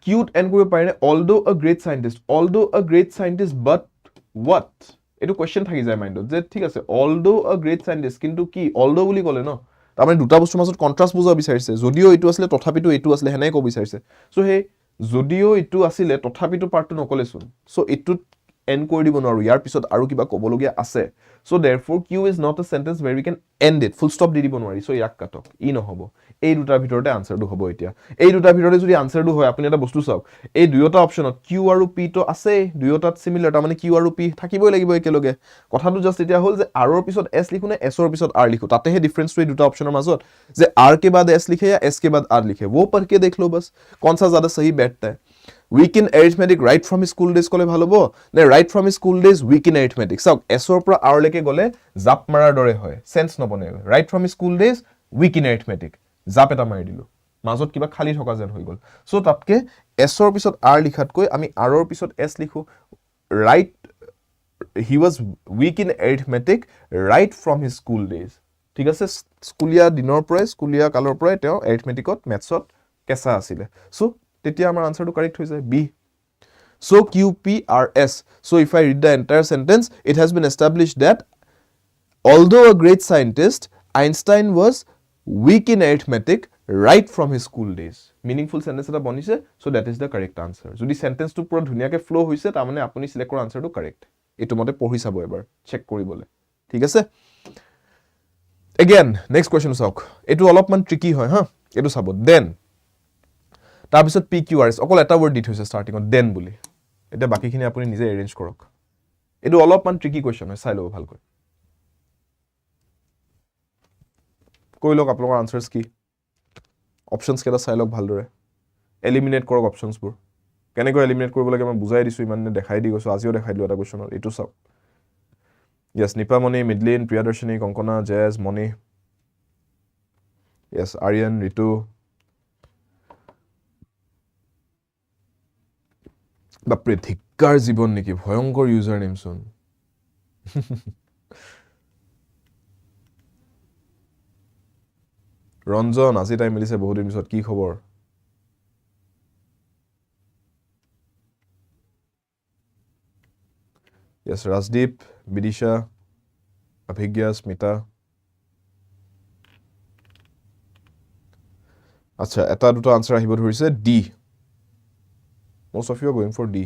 Q ত এন্ড কৰিব পাৰে although a great scientist but what এটো কোৱেশ্চন থাকি যায় মাইন্ডত যে ঠিক আছে although a great scientist কিন্তু কি although বুলি ক'লে ন তাৰমানে দুটা বস্তুৰ মাজত কন্ট্ৰাষ্ট বুজাব বিচাৰিছে যদিও এটো আসলে তথাপিতো এটো আসলে হেনে কব বিচাৰিছে সো হে যদিও এটো আসলে তথাপিতো পাৰ্টটো নকলেছোন সো এটোত এন্ড কৰি দিব নোৱাৰো ইয়াৰ পিছত আৰু কিবা কবলগীয়া আছে so therefore Q is not a sentence where we can end it full stop দি দিব নোৱাৰি সো ইয়াক কাটক ই নহব এই দুটাৰ ভিতৰতে আনসাৰটো হ'ব এতিয়া এই দুটাৰ ভিতৰতে যদি আনসাৰটো হয় আপুনি এটা বস্তু চাওক এই দুয়োটা অপচনত Q আৰু P তো আছে দুয়োটাত সিমিলাৰ তাৰ মানে Q আৰু P থাকিবই লাগিব একেলগে কথাটো জাস্ট এতিয়া হ'ল যে R ৰ পিছত S লিখু নে S ৰ পিছত R লিখু তাতেহে ডিফাৰেন্সটো এই দুটা অপচনৰ মাজত যে R के बाद S लिखे या S के बाद R लिखे वो पढ़ के देख लो बस कौन सा ज्यादा सही बैठता है weak in arithmetic right from his school days কলে ভাল হ'ব নে right from his school days weak in arithmetic চাওক S ৰ পৰা R লৈকে গলে জাপ মাৰাৰ দৰে হয় sense নবনে right from his school days weak in arithmetic জাপ এটা মাৰি দিলো মাজত কিবা খালি থকা যেন হৈ গল সো তাতকে S ৰ পিছত R লিখাতকৈ আমি R ৰ পিছত S লিখো right he was weak in arithmetic right from his school days ঠিক আছে স্কুলিয়া দিনৰ পৰাই স্কুলিয়া কালৰ পৰাই তেওঁ arithmeticত mathsত কেঁচা আছিল সো তেতিয়া আমাৰ আনসাৰটো কাৰেক্ট হৈ যায় B so Q P R S so if I read the entire sentence it has been established that although a great scientist Einstein was weak in arithmetic right from his school days meaningful sentence এটা বনিছে so that is the correct answer যদি sentence টো পুৰা ধুনিয়াকে flow হৈছে তাৰ মানে আপুনি select কৰা আনসাৰটো correct এটো মতে পঢ়ি চাব এবাৰ চেক কৰিবলে ঠিক আছে again next question চাওক এটো অলপমান ট্ৰিকি হয় হা এটো চাব then তাৰ পিছত PQRS অকল এটা ওয়াৰ্ড দি থৈছে স্টাৰ্টিংত then বুলি এটা বাকিখিনি আপুনি নিজে এৰেঞ্জ কৰক এটো অলপমান ট্ৰিকি কোৱেশ্চন হয় চাই লব ভালকৈ কৈ লওক আপোনালোকৰ আনসাৰস কি অপশনস কেটা চাই লওক ভালদৰে এলিমিনেট কৰক অপশনসবোৰ কেনেকৈ এলিমিনেট কৰিব লাগে মই বুজাই দিছো ইমাননে দেখাই দি গৈছো আজিও দেখাই দিলো এটা কোৱেশ্চনত এটো চাওক yes নিপামনি মিডলিন প্ৰিয়াদৰ্শিনী কংকনা জেজ মনি yes আৰিয়ান ঋতু বাপৰে ধিক্কাৰ জীৱন নেকি ভয়ংকৰ ইউজাৰ নেম চোন ৰঞ্জন আজি টাইম মিলিছে বহুত দিন পিছত কি খবৰ yes ৰাজদীপ বিদিশা অভিজ্ঞা স্মিতা আচ্ছা এটা দুটা আনসাৰ আহিব ধৰিছে D most of you are going for D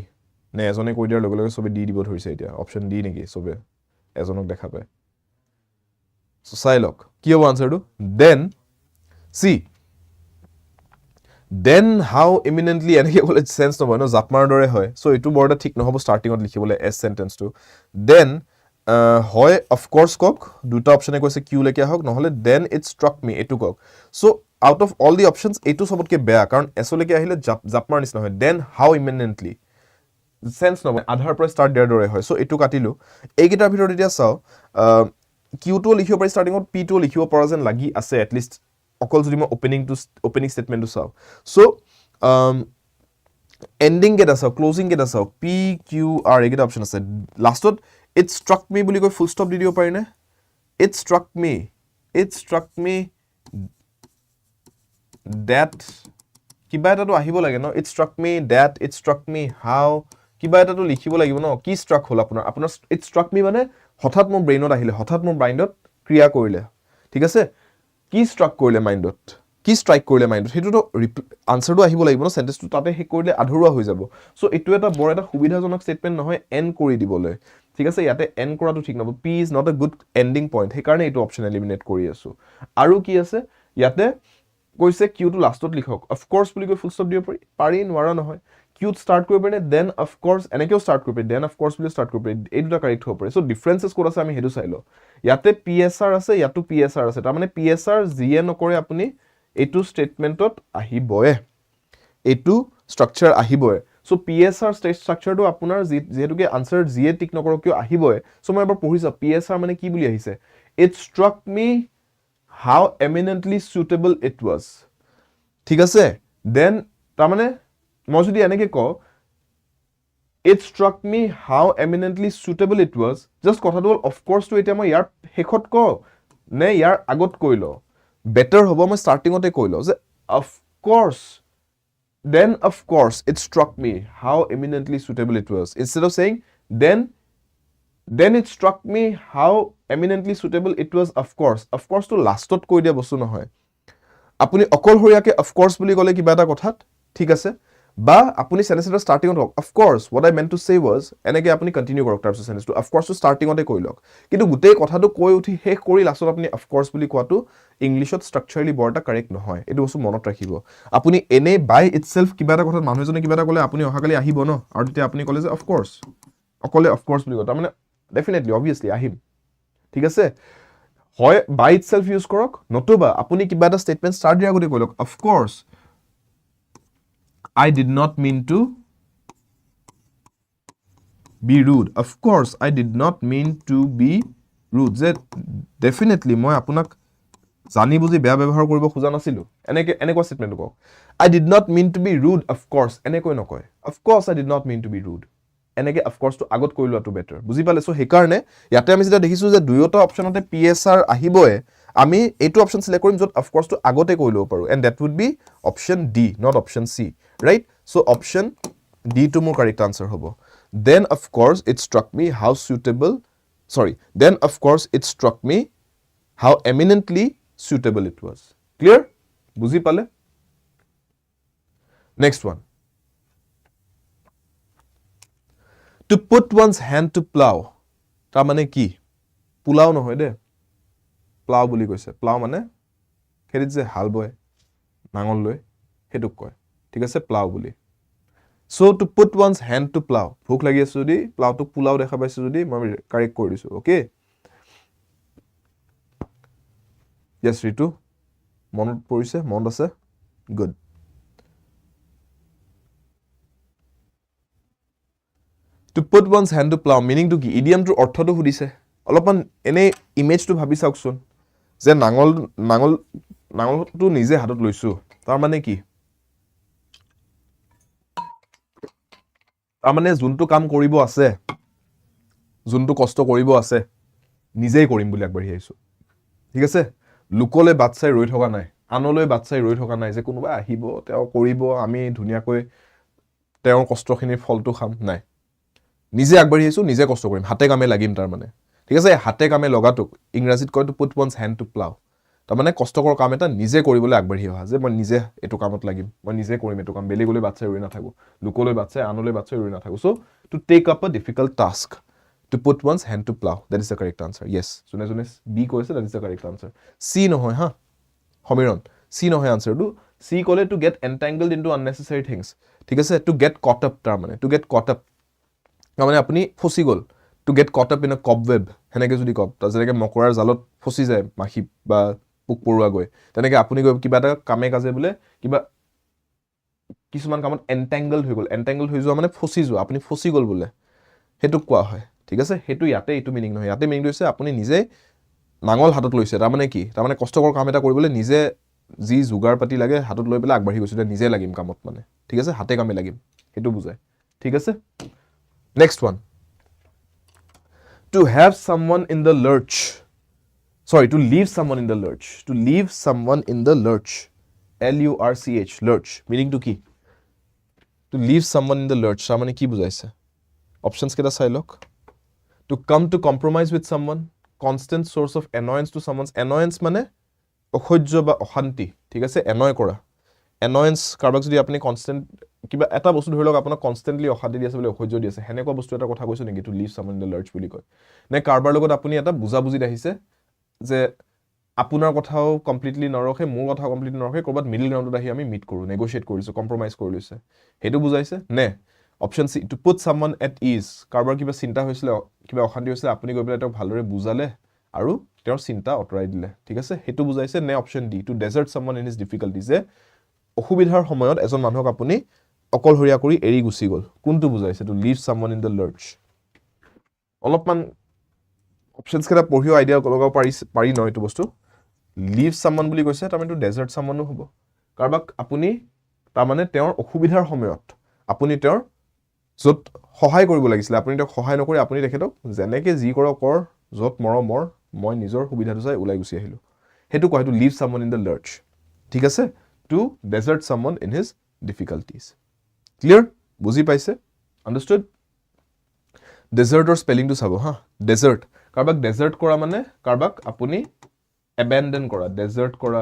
নে এজনে কৈ দিয়াৰ লগে লগে সবে D দিব ধৰিছে এতিয়া অপশন D নেকি সবে এজনক দেখা পায় সো চাই লওক কি হ'ব আনসাৰটো then see then how eminently এনেকে বলে সেন্স নবয় ন জাপমাৰ দৰে হয় সো এটো বৰ্ডা ঠিক নহব স্টাৰ্টিংত লিখিবলে S সেন্টেন্স টু then হয় of course কক দুটা অপশনে কৈছে Q লৈকে হওক নহলে then it struck me এটো কক so out of all the options এটো সবতকে বেয়া কাৰণ S লৈকে আহিলে জাপমাৰ নিচিনা হয় then how eminently সেন্স নবয় আধাৰ পৰা স্টাৰ্ট দিয়াৰ দৰে হয় সো এটো কাটিলো এইকেইটাৰ ভিতৰত এতিয়া চাও Q টো লিখিব পাৰি স্টাৰ্টিংত P টো লিখিব পৰা যেন লাগি আছে at least অকল যদি মই ওপেনিং স্টেটমেন্টটো চাও সো এন্ডিং কেটা চাও ক্লোজিং কেটা চাও P Q R এইকেইটা অপশন আছে লাষ্টত it struck me বুলি কৈ ফুল ষ্টপ দি দিব পাৰি নে it struck me that কিবা এটা তো আহিব লাগে ন it struck me that it struck me how কিবা এটা তো লিখিব লাগিব ন কি struck হল আপোনাৰ it struck me মানে হঠাৎ মোৰ ব্ৰেইনত আহিলে হঠাৎ মোৰ মাইন্ডত ক্ৰিয়া কৰিলে ঠিক আছে কি struck কৰিলে মাইন্ডত কি স্ট্ৰাইক কৰিলে মাইন্ডত হেতু তো আনসাৰটো আহিব লাগিব ন সেন্টেন্সটো তাতে হে কৰিলে আধৰুৱা হৈ যাব সো এটো এটা বৰ এটা সুবিধাজনক স্টেটমেন্ট নহয় এন্ড কৰি দিবলৈ ঠিক আছে ইয়াতে এন্ড কৰাটো ঠিক নহব P is not a good ending point হে কাৰণে এটো অপশন এলিমিনেট কৰি আছো আৰু কি আছে ইয়াতে কৈছে Q টো লাষ্টত লিখক অফ কোৰ্স বুলি কৈ ফুল ষ্টপ দিব পাৰি নোৱাৰা নহয় Q কিউত ষ্টাৰ্ট কৰিব পাৰে দেন অফ কোৰ্স এনেকেও ষ্টাৰ্ট কৰিব পাৰে দেন অফ কোৰ্স বুলি ষ্টাৰ্ট কৰিব পাৰে এই দুটা কাৰেক্ট হ'ব পাৰে সো ডিফাৰেন্সেস ক'ত আছে আমি হেতু চাই লও ইয়াতে পিএসআৰ আছে ইয়াতো পিএসআৰ আছে তাৰ মানে পিএসআৰ জিয়ে নকৰে আপুনি এইটো ষ্টেটমেন্টত আহিবয়ে এইটো স্ট্ৰাকচাৰ আহিবয়ে সো পিএসআৰ স্ট্ৰাকচাৰটো আপোনাৰ যেহেতুকে আনসাৰ জিয়ে টিক নকৰক কিয় আহিবয়ে সো মই এবাৰ পঢ়িছা পিএসআৰ মানে কি বুলি আহিছে it struck me how eminently suitable it was ঠিক আছে then তাৰ মানে মই যদি এনেকে কও it struck me how eminently suitable it was just কথাটো of course to এটা মই ইয়াৰ হেখত ক নে ইয়াৰ আগত কইলো better হ'ব মই স্টাৰ্টিংতে কইলো যে of course then of course it struck me how eminently suitable it was instead of saying then it struck me how eminently suitable it was of course to lastot কৈ দিয়া বস্তু নহয় আপুনি অকলহৰিয়াকে of course বুলি কলে কিবা এটা কথাত ঠিক আছে বা আপুনি সেন্টেন্সৰ স্টাৰ্টিংত of course what I meant to say was এনেকে আপুনি কন্টিনিউ কৰক তাৰপিছত সেন্টেন্সটো of course to স্টাৰ্টিংতে কৈ লওক কিন্তু গোটেই কথাটো কৈ উঠি শেষ কৰি লাষ্টত আপুনি of course বুলি কোৱাটো ইংলিশত স্ট্ৰাকচাৰালি বৰটা কাৰেক্ট নহয় এটো বস্তু মনত ৰাখিব আপুনি এনে বাই ইটসেলফ কিবা এটা কথাত মানুহ এজনে কিবা এটা কলে আপুনি অহাকালি আহিব ন আৰু তেতিয়া আপুনি কলে যে of course অকলে of course বুলি কয় তাৰ মানে definitely obviously আহিম ঠিক আছে হয় বাই ইটসেলফ ইউজ কৰক নতুবা আপুনি কিবা এটা স্টেটমেন্ট স্টাৰ্ট দিয়া আগতে কইলক of course I did not mean to be rude of course I did not mean to be rude যে definitely মই আপোনাক জানি বুজি বেয়া ব্যৱহাৰ কৰিব খোজা নাছিলো এনেকুৱা স্টেটমেন্ট কক I did not mean to be rude of course এনেকৈ নকয় of course I did not mean to be rude এনেকে of course to আগত কৈ লোৱাটো বেটাৰ বুজি পালে সো হেকাৰণে ইয়াতে আমি যেটা দেখিছো যে দুয়োটা অপচনতে পিএসআৰ আহিবয়ে আমি এইটো অপচন সিলেক্ট কৰিম যত of course to আগতে কৈ লব পাৰো and that would be option D not option C right so option D to মোৰ correct answer হ'ব then of course it struck me how suitable then of course it struck me how eminently suitable it was clear বুজি পালে next one to put one's hand to plow তাৰ মানে কি পুলাও নহয় দে plough বুলি কৈছে plough মানে খেতিত যে হাল বয় নাঙল লৈ হেতুক কয় ঠিক আছে প্লাও বুলি so to put one's hand to plow ভুক লাগি আছে যদি প্লাওটো পুলাও দেখা পাইছে যদি মই কাৰেক্ট কৰি দিছো ওকে yes ৰিতু মনত পৰিছে মনত আছে good to put one's hand to plow meaning to কি idiom to অৰ্থটো সুধিছে অলপমান এনে ইমেজটো ভাবি চাওকচোন যে নাঙলটো নিজে হাতত লৈছো তাৰ মানে কি তাৰ মানে যোনটো কাম কৰিব আছে যোনটো কষ্ট কৰিব আছে নিজেই কৰিম বুলি আগবাঢ়ি আহিছো ঠিক আছে লুকলে বাচ্চাই ৰৈ থকা নাই আনলৈ বাচ্চাই ৰৈ থকা নাই যে কোনোবা আহিব তেওঁ কৰিব আমি ধুনিয়াকৈ তেওঁৰ কষ্টখিনিৰ ফলটো খাম নাই নিজে আগবাঢ়ি আহিছো নিজে কষ্ট কৰিম হাতে কামে লাগিম তাৰ মানে ঠিক আছে হাতে কামে লগাটোক ইংৰাজীত কয় to put one's hand to plow তাৰ মানে কষ্টকৰ কাম এটা নিজে কৰিবলৈ আগবাঢ়ি অহা যে মই নিজে এটো কামত লাগিম মই নিজে কৰিম এটো কাম বেলেগলৈ বাচ্চাই ৰৈ নাথাকো লুকলৈ বাচ্চাই আনলৈ বাচ্চাই ৰৈ নাথাকো so to take up a difficult task to put one's hand to plow that is the correct answer yes জনে B কৈছে that is the correct answer C নহয় হা সমীৰণ C নহয় answer to C কলে to get entangled into unnecessary things ঠিক আছে to get caught up তাৰ মানে to get caught up মানে আপুনি ফসি গল to get caught up in a cobweb হেনেকে যদি কব তা যেনেকে মকৰাৰ জালত ফসি যায় মাখি বা পোক পৰুৱা গৈ তেনেকে আপুনি কিবা এটা কামে কাজে বলে কিবা কিছুমান কামত entangled হৈ গল entangled হৈ যোৱা মানে ফসি যোৱা আপুনি ফসি গল বলে হেতু কোৱা হয় ঠিক আছে হেতু ইয়াতে এটো মিনিং নহয় ইয়াতে মিনিং হৈছে আপুনি নিজে নাঙল হাতত লৈছে তাৰ মানে কি তাৰ মানে কষ্টকৰ কাম এটা কৰিবলৈ নিজে জি জুগাৰ পাতি লাগে হাতত লৈ পেলাই আগবাঢ়ি গৈছে নিজে লাগিম কামত মানে ঠিক আছে হাতে কামে লাগিম হেতু বুজায় ঠিক আছে next one to have someone in the lurch to leave someone in the lurch to leave someone in the lurch LURCH lurch meaning to কি to leave someone in the lurch তাৰ মানে কি বুজাইছে options কেটা চাই লওক to come to compromise with someone constant source of annoyance to someone's annoyance মানে অসহ্য বা অশান্তি ঠিক আছে annoy কৰা annoyance কাৰবাক যদি আপুনি constant কিবা এটা বস্তু ধৰি লওক আপোনাক কনস্ট্যান্টলি অশান্তি দি আছে বুলি অসহ্য দি আছে হেনেকুৱা বস্তু এটা কথা কৈছো নেকি to leave someone in the lurch বুলি কয় নে কাৰবাৰ লগত আপুনি এটা বুজাবুজিত আহিছে যে আপোনাৰ কথাও কমপ্লিটলি নৰখে মোৰ কথাও কমপ্লিটলি নৰখে কৰবাত মিডল গ্ৰাউণ্ডত আহি আমি মিট কৰো নেগোশিয়েট কৰিছো কম্প্ৰমাইজ কৰি লৈছে হেতু বুজাইছে নে option C to put someone at ease কাৰবাৰ কিবা চিন্তা হৈছিল কিবা অশান্তি হৈছিল আপুনি গৈ পেলাই তেওঁক ভালদৰে বুজালে আৰু তেওঁৰ চিন্তা অতৰাই দিলে ঠিক আছে হেতু বুজাইছে নে option D to desert someone in his difficulty যে অসুবিধাৰ সময়ত এজন মানুহক আপুনি অকলহৰীয়া কৰি এৰি গুচি গল কোনটো বুজাইছে to leave someone in the lurch অলপমান অপচনছ কেটা পঢ়িও আইডিয়া লগাব পাৰি ন এইটো বস্তু লিভ সামওয়ান বুলি কৈছে তাৰমানে ডেজাৰ্ট সামওয়ানো হ'ব কাৰবাক আপুনি তাৰমানে তেওঁৰ অসুবিধাৰ সময়ত আপুনি তেওঁৰ যত সহায় কৰিব লাগিছিল আপুনি তেওঁক সহায় নকৰি আপুনি তেখেতক যেনেকে যি কৰ যত মৰমৰ মই নিজৰ সুবিধাটো চাই ওলাই গুচি আহিলো হেতু কয় to leave someone in the lurch ঠিক আছে to desert someone in his difficulties clear বুজি পাইছে আন্ডাৰস্টুড ডেজাৰ্টৰ স্পেলিংটো চাব হা ডেজাৰ্ট কাৰবাক ডেজাৰ্ট কৰা মানে কাৰবাক আপুনি abandon কৰা desert কৰা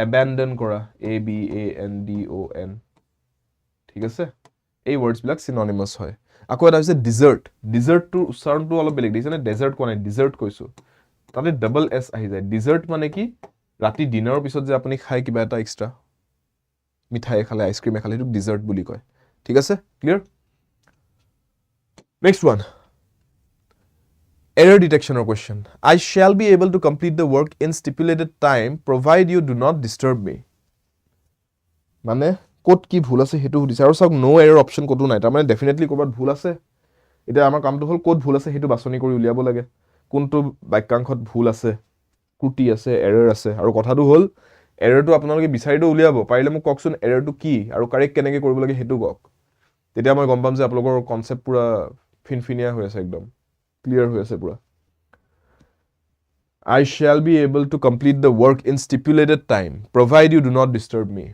abandon কৰা a b a n d o n ঠিক আছে এই words বিলাক synonymous হয় আকৌ এটা হৈছে dessert dessert টো উচ্চাৰণটো অলপ বেলেগ দিছে নে desert কোৱা নাই dessert কৈছো তাতে ডাবল s আহি যায় dessert মানে কি ৰাতি ডিনাৰৰ পিছত যে আপুনি খাই কিবা এটা এক্সট্ৰা মিঠাই খালে আইসক্ৰীম খালে সেইটো dessert বুলি কয় ঠিক আছে clear next one Error detection or question. I shall be able to complete the work in stipulated time provide you do not disturb me. মানে কোড কি ভুল আছে হেতু সুধিছে আৰু সব নো এৰৰ অপচন কোডো নাই তাৰমানে ডেফিনেটলি কৰবাত ভুল আছে এটা আমাৰ কামটো হল কোড ভুল আছে হেতু বাছনি কৰি উলিয়াব লাগে কোনটো বাক্যাংশত ভুল আছে ত্ৰুটি আছে এৰৰ আছে আৰু কথাটো হল এৰৰটো আপোনালোকে বিচাৰিটো উলিয়াব পাৰিলে মোক কওকচোন এৰৰটো কি আৰু কাৰেক্ট কেনেকৈ কৰিব লাগে হেতু কওক তেতিয়া মই গম পাম যে আপোনালোকৰ কনসেপ্ট পুৰা ফিনফিনিয়া হৈ আছে একদম clear হৈ আছে পুৰা I shall be able to complete the work in stipulated time provide you do not disturb me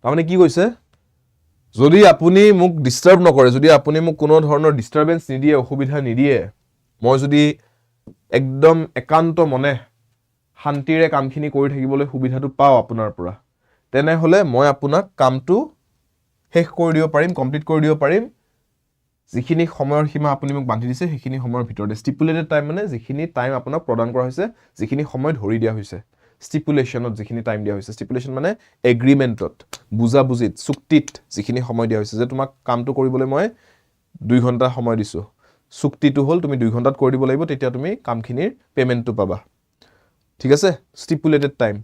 তাৰমানে কি কৈছে যদি আপুনি মোক ডিস্টাৰ্ব নকৰে যদি আপুনি মোক কোনো ধৰণৰ ডিস্টাৰবেন্স নিদিয়ে অসুবিধা নিদিয়ে মই যদি একদম একান্ত মনে শান্তিৰে কামখিনি কৰি থাকিবলৈ সুবিধাটো পাও আপোনাৰ পৰা তেনে হলে মই আপোনাক কামটো শেষ কৰি দিব পাৰিম কমপ্লিট কৰি দিব পাৰিম যিখিনি সময়ৰ সীমা আপুনি মোক বান্ধি দিছে সেইখিনি সময়ৰ ভিতৰতে স্টিপুলেটেড টাইম মানে যিখিনি টাইম আপোনাক প্ৰদান কৰা হৈছে যিখিনি সময় ধৰি দিয়া হৈছে স্টিপুলেশনত যিখিনি টাইম দিয়া হৈছে স্টিপুলেশন মানে এগ্ৰিমেন্টত বুজাবুজিত চুক্তিত যিখিনি সময় দিয়া হৈছে যে তোমাক কামটো কৰিবলৈ মই 2 ঘণ্টা সময় দিছো চুক্তিটো হল তুমি 2 ঘণ্টাত কৰি দিব লাগিব তেতিয়া তুমি কামখিনিৰ পেমেন্টটো পাবা ঠিক আছে স্টিপুলেটেড টাইম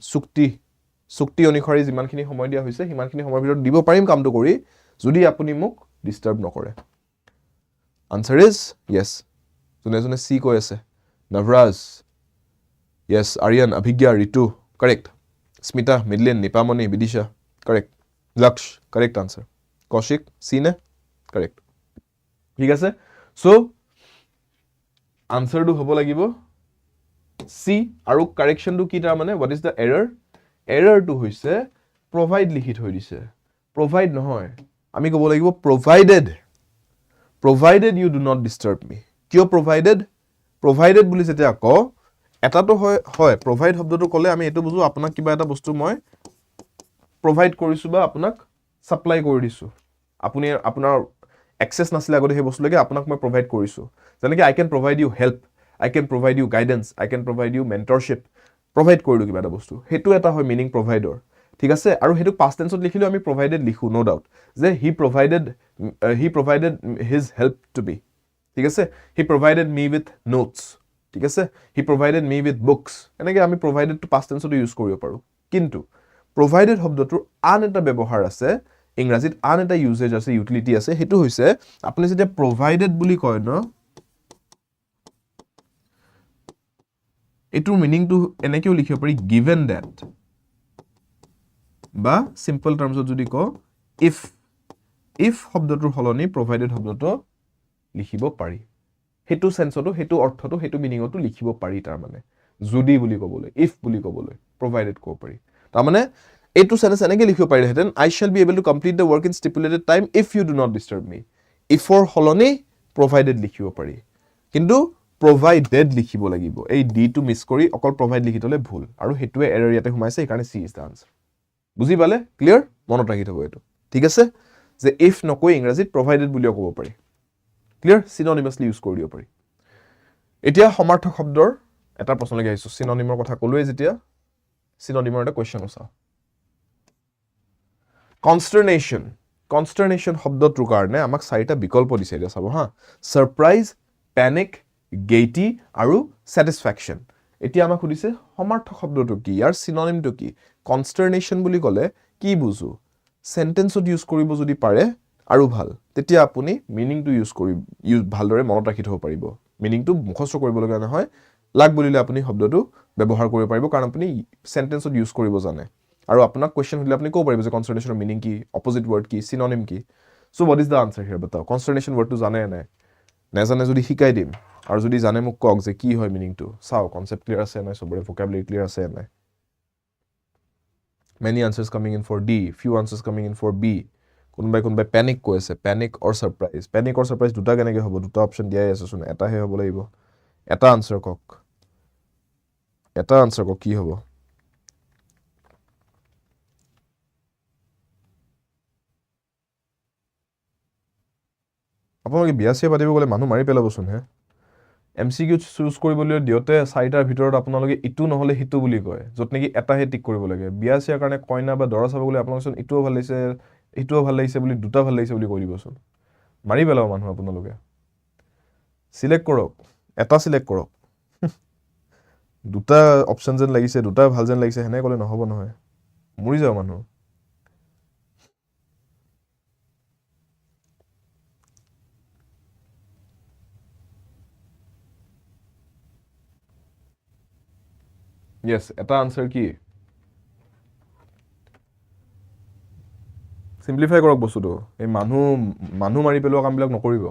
চুক্তি অনুসৰি যিমানখিনি সময় দিয়া হৈছে সিমানখিনি সময়ৰ ভিতৰত দিব পাৰিম কামটো কৰি যদি আপুনি মোক ডিস্টাৰ্ব নকৰে Answer is yes. June C ko ase. Navraz. Yes. Aryan, Abhigya, Ritu. Correct. Smita, Midlin, Nipamoni, Bidisha. Correct. Laksh. Correct answer. Kaushik, C ne? Correct. ঠিক আছে so answer to hobo lagibo C aru correction to ki tar mane what is the error to hoise provide likhit hoi dise provide nohoy ami kobo lagibo provided you do not disturb me কিয় provided বুলি যেতে আকৌ এটা তো হয় provide শব্দটো কলে আমি এটো বুজো আপোনাক কিবা এটা বস্তু মই provide কৰিছো বা আপোনাক সাপ্লাই কৰি দিছো আপুনি আপোনাৰ access নাছিল আগতে সেই বস্তু লাগে আপোনাক মই provide কৰিছো যেনেকৈ I can provide you help I can provide you guidance I can provide you mentorship provide কৰিলো কিবা এটা বস্তু হেতু এটা হয় meaning provider ঠিক আছে আৰু হেতু past tense ত লিখিলো আমি provided লিখো no doubt যে he provided his help to me ঠিক আছে he provided me with notes ঠিক আছে he provided me with books এনেকৈ আমি provided to past tense to use কৰিব পাৰো কিন্তু provided শব্দটোৰ আন এটা ব্যৱহাৰ আছে ইংৰাজীত আন এটা ইউজেজ আছে ইউটিলিটি আছে হেতু হৈছে আপুনি যেতিয়া provided বুলি কয় ন এটোৰ মিনিংটো এনেকেও লিখিব পাৰি given that বা simple terms যদি কও if শব্দটোৰ হলনি provided শব্দটো লিখিব পাৰি হেতু সেন্সটো হেতু অৰ্থটো হেতু মিনিংটো লিখিব পাৰি তাৰ মানে যদি বুলি কবলৈ if বুলি কবলৈ provided কব পাৰি তাৰ মানে এটো সেন্স এনেকে লিখিব পাৰি হেতেন I shall be able to complete the work in stipulated time if you do not disturb me if or হলনি provided লিখিব পাৰি কিন্তু provided লিখিব লাগিব এই d টো মিস কৰি অকল provide লিখিতলে ভুল আৰু হেতুৱে এৰৰ ইয়াতে সোমাইছে এইকাৰণে c is the answer বুজি পালে ক্লিয়াৰ মনত ৰাখি থব এটো ঠিক আছে যে if নকৈ ইংৰাজীত provided বুলিও ক'ব পাৰি ক্লিয়াৰ সিনোনিমাসলি ইউজ কৰি দিব পাৰি এতিয়া সমাৰ্থক শব্দৰ এটা প্ৰশ্নলৈকে আহিছো সিনোনিমৰ কথা ক'লোৱে যেতিয়া সিনোনিমৰ এটা কোৱেশ্চন আছে কনষ্টাৰ্নেশ্যন শব্দটোৰ কাৰণে আমাক চাৰিটা বিকল্প দিছে এতিয়া চাব হা সাৰপ্ৰাইজ পেনিক গেইটি আৰু স্যাটিসফ্যাকশন এতিয়া আমাক সুধিছে সমাৰ্থক শব্দটো কি ইয়াৰ সিনোনিমটো কি কনষ্টাৰ্নেশ্যন বুলি ক'লে কি বুজো সেন্টেন্সত ইউজ কৰিব যদি পাৰে আৰু ভাল তেতিয়া আপুনি মিনিংটো ইউজ ভালদৰে মনত ৰাখি থব পাৰিব মিনিংটো মুখস্থ কৰিব লগা নহয় লাগ বুলিলে আপুনি শব্দটো ব্যৱহাৰ কৰিব পাৰিব কাৰণ আপুনি সেন্টেন্সত ইউজ কৰিব জানে আৰু আপোনাক কোৱেশ্চন হলে আপুনি ক'ব পাৰিব যে কনষ্টাৰ্নেশ্যনৰ মিনিং কি অপোজিট ৱৰ্ড কি সিনোনিম কি so what is the answer here बताओ কনষ্টাৰ্নেশ্যন ৱৰ্ডটো জানে নাই নেজানে যদি শিকাই দিম আৰু যদি জানে মোক কক যে কি হয় মিনিংটো চাও কনসেপ্ট ক্লিয়াৰ আছে নাই সবৰে ভোকাবুলাৰি ক্লিয়াৰ আছে নাই many answers coming in for D few answers coming in for B কোনবাই প্যানিক কৈ আছে প্যানিক অৰ সাৰপ্ৰাইজ দুটা কেনেকৈ হ'ব দুটা অপচন দিয়াই আছে শুন এটাহে হ'ব লাগিব এটা আনসাৰ কক কি হ'ব আপোনালোকে বিয়া চিয়া পাতিব গ'লে মানুহ মাৰি পেলাবচোন হে এমচিকিউ চুজ কৰিবলৈ দিওঁতে চাৰিটাৰ ভিতৰত আপোনালোকে ইটো নহ'লে সিটো বুলি কয় য'ত নেকি এটাহে টিক কৰিব লাগে বিয়া চিয়াৰ কাৰণে কইনা বা দৰা চাব গ'লে আপোনালোকচোন ইটোও ভাল লাগিছে বুলি দুটা ভাল লাগিছে বুলি কৈ দিবচোন মাৰি পেলাব মানুহ আপোনালোকে সিলেক্ট কৰক এটা সিলেক্ট কৰক দুটা অপচন যেন লাগিছে দুটা ভাল যেন লাগিছে হেনে ক'লে নহ'ব নহয় মৰি যাব মানুহ Yes, এটা আনসাৰ কি সিম্পলিফাই কৰক বস্তুটো এই মানুহ মাৰি পেলোৱা কামবিলাক নকৰিব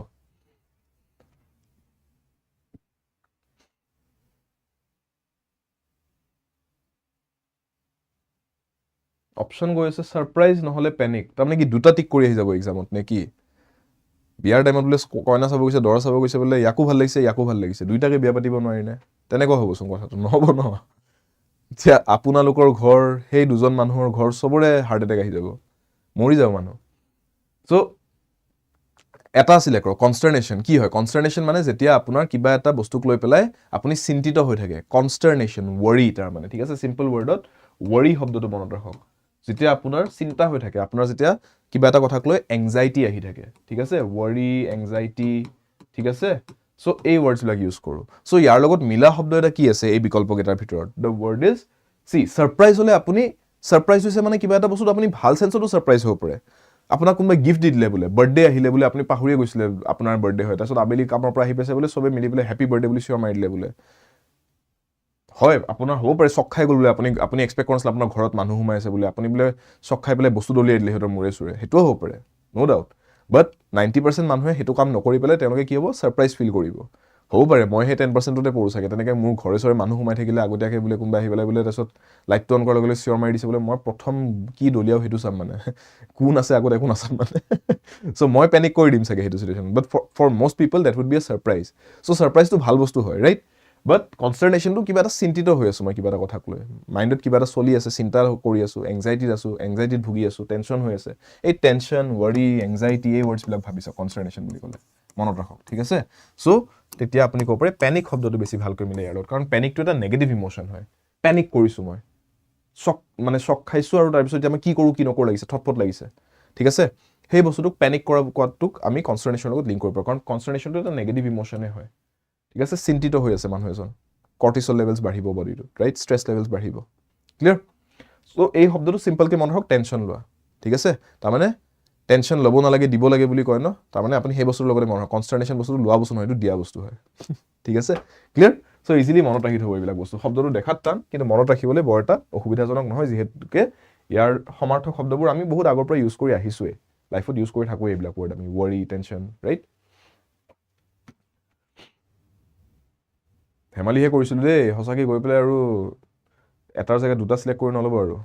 অপচন গৈ আছে সাৰপ্ৰাইজ নহলে পেনিক তাৰমানে কি দুটা টিক কৰি আহি যাব এক্সামত নে কি বিয়াৰ টাইমত বোলে কইনা চাব গৈছে দৰা চাব গৈছে বোলে ইয়াকো ভাল লাগিছে দুইটাকে বিয়া পাতিব নোৱাৰি নে তেনেকুৱা হ'বচোন কথাটো নহ'ব নহয় এতিয়া আপোনালোকৰ ঘৰ সেই দুজন মানুহৰ ঘৰ সবৰে হাৰ্ট এটেক আহি যাব মৰি যাব মানুহ সো এটা সিলেক্ট কৰক কনষ্টাৰ্নেশ্যন কি হয় কনষ্টাৰ্নেশ্যন মানে যেতিয়া আপোনাৰ কিবা এটা বস্তুক লৈ পেলাই আপুনি চিন্তিত হৈ থাকে কনষ্টাৰ্নেশ্যন ৱৰি তাৰ মানে ঠিক আছে সিম্পল ৱৰ্ডত ৱৰি শব্দটো মনত ৰাখক যেতিয়া আপোনাৰ চিন্তা হৈ থাকে আপোনাৰ যেতিয়া কিবা এটা কথাক লৈ এংজাইটি আহি থাকে ঠিক আছে ৱৰি এংজাইটি ঠিক আছে সো এই ৱৰ্ডছবিলাক ইউজ কৰোঁ সো ইয়াৰ লগত মিলা শব্দ এটা কি আছে এই বিকল্পকেইটাৰ ভিতৰত দ্য ৱৰ্ড ইজ সাৰপ্ৰাইজ হলে আপুনি সাৰপ্ৰাইজ হৈছে মানে কিবা এটা বস্তু আপুনি ভাল সেন্সতো সাৰপ্ৰাইজ হ'ব পাৰে আপোনাক কোনোবাই গিফ্ট দি দিলে বোলে বাৰ্থডে আহিলে বোলে আপুনি পাহৰিয়ে গৈছিলে আপোনাৰ বাৰ্থডে হয় তাৰপিছত আবেলি কামৰ পৰা আহি পাইছে বোলে সবে মিলি পেলাই হেপী বাৰ্থডে বুলি চিঞৰ মাৰি দিলে বোলে হয় আপোনাৰ হ'ব পাৰে চক খাই গ'ল বোলে আপুনি এক্সপেক্ট কৰা নাছিলে আপোনাৰ ঘৰত মানুহ সোমাই আছে বোলে আপুনি বোলে চক খাই পেলাই বস্তু দলিয়াই দিলে সিহঁতৰ মূৰে চুৰে সেইটোও হ'ব পাৰে নো ডাউট বাট 90% মানুহে সেইটো কাম নকৰি পেলাই তেওঁলোকে কি হ'ব সাৰপ্ৰাইজ ফিল কৰিব হ'ব পাৰে মই সেই 10%তে পৰো চাগে তেনেকৈ মোৰ ঘৰে চৰে মানুহ সোমাই থাকিলে আগতীয়াকৈ বোলে কোনোবা আহি পেলাই বোলে তাৰপিছত লাইটটো অন কৰাৰ লগে লগে চিঞৰ মাৰি দিছে বোলে মই প্ৰথম কি দলিয়াও সেইটো চাম মানে কোন আছে আগত একো নাচাম মানে চ' মই পেনিক কৰি দিম চাগে সেইটো situation but for most people that would be a surprise so' সাৰপ্ৰাইজটো ভাল বস্তু হয় ৰাইট বাট কনষ্টাৰ্নেশ্যনটো কিবা এটা চিন্তিত হৈ আছোঁ মই কিবা এটা কথাক লৈ মাইণ্ডত কিবা এটা চলি আছে চিন্তা কৰি আছোঁ এংজাইটিত ভুগি আছোঁ টেনশ্যন হৈ আছে এই টেনশ্যন ৱৰি এংজাইটি এই ৱৰ্ডছবিলাক ভাবিছোঁ কনষ্টাৰ্নেশ্যন বুলি ক'লে মনত ৰাখক ঠিক আছে চ' তেতিয়া আপুনি ক'ব পাৰে পেনিক শব্দটো বেছি ভালকৈ মিলে ইয়াৰ লগত কাৰণ পেনিকটো এটা নেগেটিভ ইম'শ্যন হয় পেনিক কৰিছোঁ মই চক খাইছোঁ আৰু তাৰপিছত এতিয়া মই কি কৰোঁ কি নকৰোঁ লাগিছে থটফট লাগিছে ঠিক আছে সেই বস্তুটোক পেনিক কৰাটোক আমি কনষ্টাৰ্নেশ্যনৰ লগত লিংক কৰিব পাৰোঁ কাৰণ কনষ্টাৰ্নেশ্যনটো এটা নেগেটিভ ইম'শ্যনে হয় ঠিক আছে চিন্তিত হৈ আছে মানুহ এজন কৰ্টিচল লেভেলছ বাঢ়িব বডিটোত ৰাইট ষ্ট্ৰেছ লেভেলছ বাঢ়িব ক্লিয়াৰ চ' এই শব্দটো চিম্পলকৈ মনত ৰাখক টেনশ্যন লোৱা ঠিক আছে তাৰমানে টেনশ্যন ল'ব নালাগে দিব লাগে বুলি কয় ন তাৰমানে আপুনি সেই বস্তুৰ লগতে মনত ৰাখক কনষ্টাৰ্নেশ্যন বস্তুটো লোৱা বস্তু নহয় এইটো দিয়া বস্তু হয় ঠিক আছে ক্লিয়াৰ চ' ইজিলি মনত ৰাখি থ'ব এইবিলাক বস্তু শব্দটো দেখাত টান কিন্তু মনত ৰাখিবলৈ বৰ এটা অসুবিধাজনক নহয় যিহেতুকে ইয়াৰ সমাৰ্থক শব্দবোৰ আমি বহুত আগৰ পৰা ইউজ কৰি আহিছোঁৱেই লাইফত ইউজ কৰি থাকোঁ এইবিলাক ৱৰ্ড আমি ৱৰি টেনশ্যন ৰাইট ধেমালিহে কৰিছিলোঁ দেই সঁচাকৈ গৈ পেলাই আৰু এটাৰ জেগাত দুটা চিলেক্ট কৰি নল'ব আৰু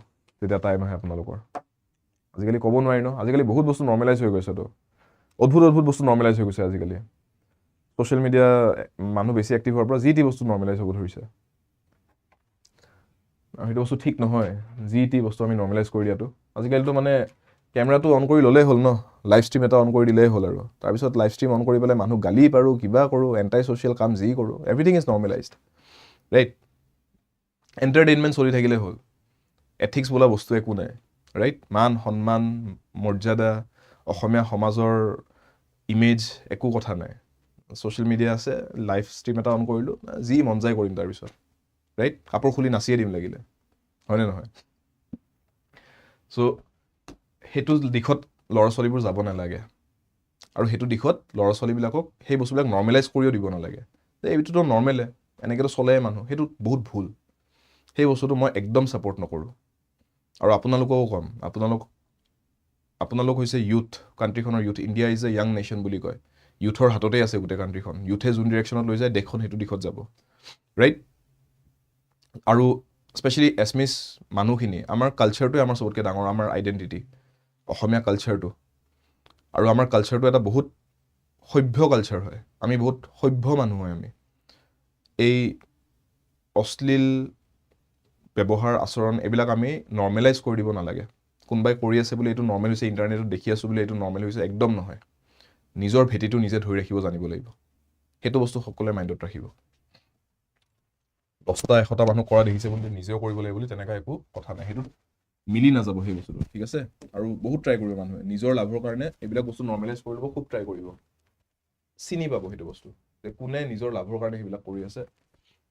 যেতিয়া টাইম আহে আপোনালোকৰ আজিকালি ক'ব নোৱাৰি ন আজিকালি বহুত বস্তু নৰ্মেলাইজ হৈ গৈছেতো অদ্ভুত বস্তু নৰ্মেলাইজ হৈ গৈছে আজিকালি ছ'চিয়েল মিডিয়া মানুহ বেছি এক্টিভ হোৱাৰ পৰা যি টি বস্তু নৰ্মেলাইজ হ'ব ধৰিছে আৰু সেইটো বস্তু ঠিক নহয় যি টি বস্তু আমি নৰ্মেলাইজ কৰি দিয়াটো আজিকালিতো মানে কেমেৰাটো অন কৰি ল'লেই হ'ল ন লাইভ ষ্ট্ৰীম এটা অন কৰি দিলেই হ'ল আৰু তাৰপিছত লাইভ ষ্ট্ৰীম অন কৰি পেলাই মানুহ গালি পাৰোঁ কিবা কৰোঁ এণ্টাই ছ'চিয়েল কাম যি কৰোঁ এভৰিথিং ইজ নৰ্মেলাইজড ৰাইট এণ্টাৰটেইনমেণ্ট চলি থাকিলে হ'ল এথিক্স বোলা বস্তু একো নাই ৰাইট মান সন্মান মৰ্যাদা অসমীয়া সমাজৰ ইমেজ একো কথা নাই ছ'চিয়েল মিডিয়া আছে লাইভ ষ্ট্ৰীম এটা অন কৰিলোঁ যি মন যায় কৰিম তাৰপিছত ৰাইট কাপোৰ খুলি নাচিয়ে দিম লাগিলে হয়নে নহয় চ' সেইটো দিশত ল'ৰা ছোৱালীবোৰ যাব নালাগে আৰু সেইটো দিশত ল'ৰা ছোৱালীবিলাকক সেই বস্তুবিলাক নৰ্মেলাইজ কৰিও দিব নালাগে যে এইটোতো নৰ্মেলে এনেকৈতো চলে মানুহ সেইটো বহুত ভুল সেই বস্তুটো মই একদম ছাপৰ্ট নকৰোঁ আৰু আপোনালোককো ক'ম আপোনালোক হৈছে ইউথ কাণ্ট্ৰিখনৰ youth India is a young nation বুলি কয় ইউথৰ হাততেই আছে গোটেই কাণ্ট্ৰিখন ইউথে যোন ডিৰেকশ্যনত লৈ যায় দেশখন সেইটো দিশত যাব ৰাইট আৰু স্পেচিয়েলি এছমিছ মানুহখিনি আমাৰ কালচাৰটোৱে আমাৰ চবতকৈ ডাঙৰ আমাৰ আইডেণ্টিটি অসমীয়া কালচাৰটো আৰু আমাৰ কালচাৰটো এটা বহুত সভ্য কালচাৰ হয় আমি বহুত সভ্য মানুহ হয় আমি এই অশ্লীল ব্যৱহাৰ আচৰণ এইবিলাক আমি নৰ্মেলাইজ কৰি দিব নালাগে কোনোবাই কৰি আছে বুলি এইটো নৰ্মেল হৈছে ইণ্টাৰনেটত দেখি আছোঁ বুলি এইটো নৰ্মেল হৈছে একদম নহয় নিজৰ ভেটিটো নিজে ধৰি ৰাখিব জানিব লাগিব সেইটো বস্তু সকলোৱে মাইণ্ডত ৰাখিব 10টা 100টা মানুহ কৰা দেখিছে বুলি নিজেও কৰিব লাগিব বুলি তেনেকুৱা একো কথা নাই সেইটো মিলি নাযাব সেই বস্তুটো ঠিক আছে আৰু বহুত ট্ৰাই কৰিব মানুহে নিজৰ লাভৰ কাৰণে এইবিলাক বস্তু নৰ্মেলাইজ কৰিব খুব ট্ৰাই কৰিব চিনি পাব সেইটো বস্তু যে কোনে নিজৰ লাভৰ কাৰণে সেইবিলাক কৰি আছে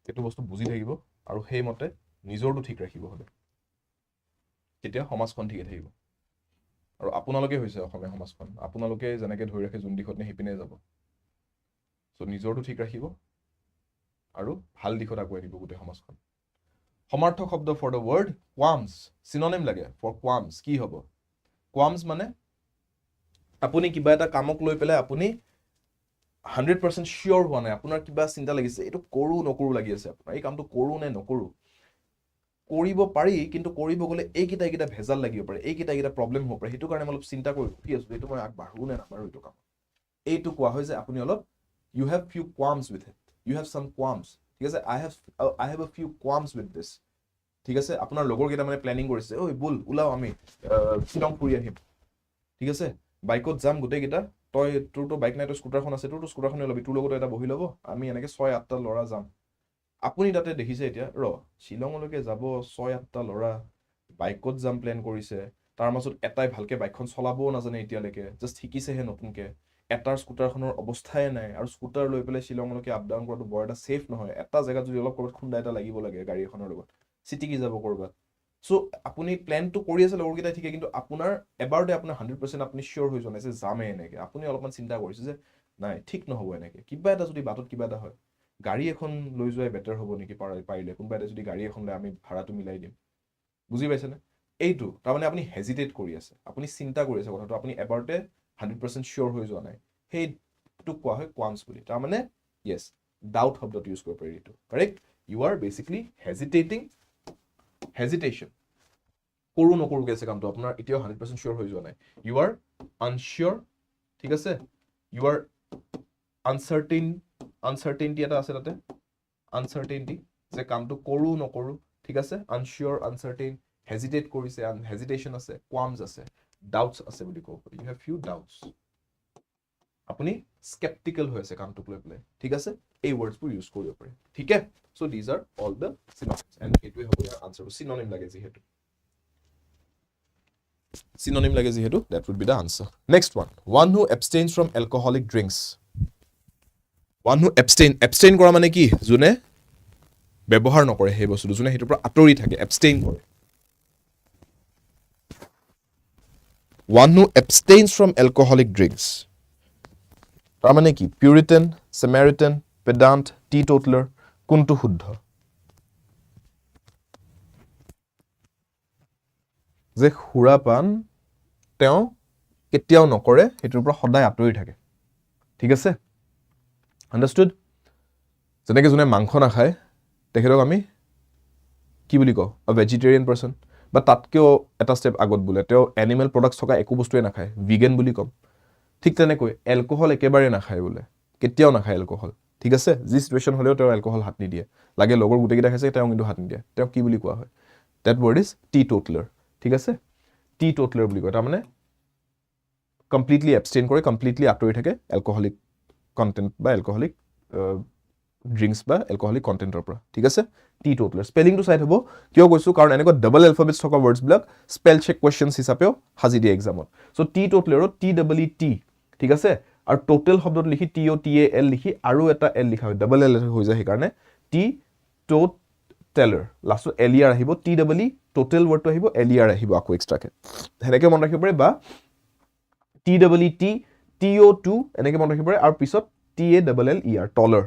সেইটো বস্তু বুজি থাকিব আৰু সেইমতে নিজৰটো ঠিক ৰাখিব হ'লে তেতিয়া সমাজখন ঠিকে থাকিব আৰু আপোনালোকে হৈছে অসমীয়া সমাজখন আপোনালোকে যেনেকৈ ধৰি ৰাখে যোন দিশত নে সেইপিনে যাব চ' নিজৰটো ঠিক ৰাখিব আৰু ভাল দিশত আগুৱাই দিব গোটেই সমাজখন সমাৰ্থক শব্দ ফৰ দ্য ৱৰ্ড কোৱামছ চিননিম লাগে ফৰ কোৱামছ কি হ'ব কোৱামছ মানে আপুনি কিবা এটা কামক লৈ পেলাই আপুনি 100% চিয়'ৰ হোৱা নাই আপোনাৰ কিবা চিন্তা লাগিছে এইটো কৰোঁ নকৰোঁ লাগি আছে আপোনাৰ এই কামটো কৰোঁ নে নকৰোঁ কৰিব পাৰি কিন্তু কৰিব গ'লে এইকেইটা ভেজাল লাগিব পাৰে এইকেইটা প্ৰব্লেম হ'ব পাৰে সেইটো কাৰণে মই অলপ চিন্তা কৰি ৰখি আছোঁ এইটো মই আগবাঢ়োঁ নে নাবাঢ়োঁ এইটো কাম এইটো কোৱা হয় যে আপুনি অলপ you have few qualms with it you have some qualms ঠিক আছে I have a few qualms with this ঠিক আছে আপোনাৰ লগৰ কেইটা মানে প্লেনিং কৰিছে ঐ ব'ল ওলাও আমি শ্বিলং ফুৰি আহিম ঠিক আছে বাইকত যাম গোটেইকেইটা তোৰতো বাইক নাই তোৰ স্কুটাৰখন আছে তোৰতো স্কুটাৰখনে ল'বি তোৰ লগতো এটা বহি ল'ব আমি এনেকৈ 6-8টা ল'ৰা যাম আপুনি তাতে দেখিছে এতিয়া শ্বিলঙলৈকে যাব 6-8টা ল'ৰা বাইকত যাম প্লেন কৰিছে তাৰ মাজত এটাই ভালকৈ বাইকখন চলাবও নাজানে এতিয়ালৈকে জাষ্ট শিকিছেহে নতুনকৈ এটাৰ স্কুটাৰখনৰ অৱস্থাই নাই আৰু স্কুটাৰ লৈ পেলাই শ্বিলঙলৈকে আপ ডাউন কৰাটো বৰ এটা ছেফ নহয় এটা জেগাত যদি অলপ ক'ৰবাত খুন্দা এটা লাগিব লাগে গাড়ী এখনৰ লগত চিটিকি যাব ক'ৰবাত চ' আপুনি প্লেনটো কৰি আছে লগৰকেইটাই ঠিকে কিন্তু আপোনাৰ এবাৰতে আপোনাৰ 100% আপুনি চিয়'ৰ হৈ যোৱা নাই যে যামেই এনেকৈ আপুনি অলপমান চিন্তা কৰিছে যে নাই ঠিক নহ'ব এনেকৈ কিবা এটা যদি বাটত কিবা এটা হয় গাড়ী এখন লৈ যোৱাই বেটাৰ হ'ব নেকি পাৰিলে কোনোবা এটা যদি গাড়ী এখন লৈ আমি ভাড়াটো মিলাই দিম বুজি পাইছেনে এইটো তাৰমানে আপুনি হেজিটেট কৰি আছে আপুনি চিন্তা কৰি আছে কথাটো আপুনি এবাৰতে 100% চিয়'ৰ হৈ যোৱা নাই সেইটোক কোৱা হয় কোৱামছ বুলি তাৰমানে য়েছ ডাউট শব্দটো ইউজ কৰিব পাৰি এইটো correct you are basically hesitation কৰোঁ নকৰোঁকৈ আছে কামটো আপোনাৰ এতিয়াও 100% চিয়'ৰ হৈ যোৱা নাই ইউ আৰ আনচিয়'ৰ ঠিক আছে ইউ আৰ আনচাৰ্টেইনিটি এটা আছে তাতে আনচাৰ্টেইনিটি যে কামটো কৰোঁ নকৰোঁ ঠিক আছে আনচিয়'ৰ আনচাৰ্টেইন হেজিটেট কৰিছে হেজিটেশ্যন আছে কোৱামছ আছে ডাউটছ আছে বুলি ক'ব পাৰি ইউ হেভ ফিউ ডাউটছ আপুনি স্কেপটিকেল হৈ আছে কামটোক লৈ পেলাই ঠিক আছে এই ৱৰ্ডছবোৰ ইউজ কৰিব পাৰে ঠিক আছে so' these are all the synonyms and এইটোৱে হ'ব ইয়াৰ আনচাৰটো চিননিম লাগে যিহেতু that would be the answer next one who abstains from alcoholic drinks one who abstain কৰা মানে কি যোনে ব্যৱহাৰ নকৰে সেই বস্তুটো যোনে সেইটোৰ পৰা আঁতৰি থাকে abstain কৰে one who abstains from alcoholic drinks তাৰ মানে কি পিউৰিটান সামাৰিটান পেডান্ট টিটোটালাৰ কোনটো শুদ্ধ যে সুৰাপান তেওঁ কেতিয়াও নকৰে সেইটোৰ পৰা সদায় আঁতৰি থাকে ঠিক আছে আণ্ডাৰষ্টুড যেনেকৈ যোনে মাংস নাখায় তেখেতক আমি কি বুলি কওঁ ভেজিটেৰিয়ান পাৰ্চন বা তাতকৈও এটা ষ্টেপ আগত বোলে তেওঁ এনিমেল প্ৰডাক্টছ থকা একো বস্তুৱে নাখায় ভিগেন বুলি ক'ম ঠিক তেনেকৈ এলকহল একেবাৰে নাখায় বোলে কেতিয়াও নাখায় এলকহল ঠিক আছে যি চিটুৱেশ্যন হ'লেও তেওঁ এলকহল হাত নিদিয়ে লাগে লগৰ গোটেইকেইটা খাইছে তেওঁ কিন্তু হাত নিদিয়ে তেওঁক কি বুলি কোৱা হয় ডেট ৱৰ্ড ইজ টিটোটালাৰ ঠিক আছে টিটোটালাৰ বুলি কয় তাৰমানে কমপ্লিটলি এবষ্টেইন কৰে কমপ্লিটলি আঁতৰি থাকে এলকহলিক কণ্টেণ্ট বা এলকহলিক ড্ৰিংকছ বা এলকহলিক কণ্টেণ্টৰ পৰা ঠিক আছে টি টোটলাৰ স্পেলিংটো চাই থ'ব কিয় কৈছোঁ কাৰণ এনেকুৱা ডাবল এলফাবেটছ থকা ৱৰ্ডছবিলাক স্পেল চেক কুৱেশ্যনছ হিচাপেও সাজি দিয়ে এক্সামত চ' টি টোটলাৰত টি ডাবল ই টি ঠিক আছে আৰু টোটেল শব্দত লিখি T O' T A L লিখি আৰু এটা এল লিখা হয় ডাবল এল হৈ যায় সেইকাৰণে টি টোটেলাৰ লাষ্টত এল ই আৰ আহিব টি ডাবল ই টোটেল ৱৰ্ডটো আহিব এল ই আৰ আহিব আকৌ এক্সট্ৰাকে সেনেকৈ মনত ৰাখিব পাৰে বা T double E T T O' to এনেকৈ মনত ৰাখিব পাৰে আৰু পিছত T A double L E R taller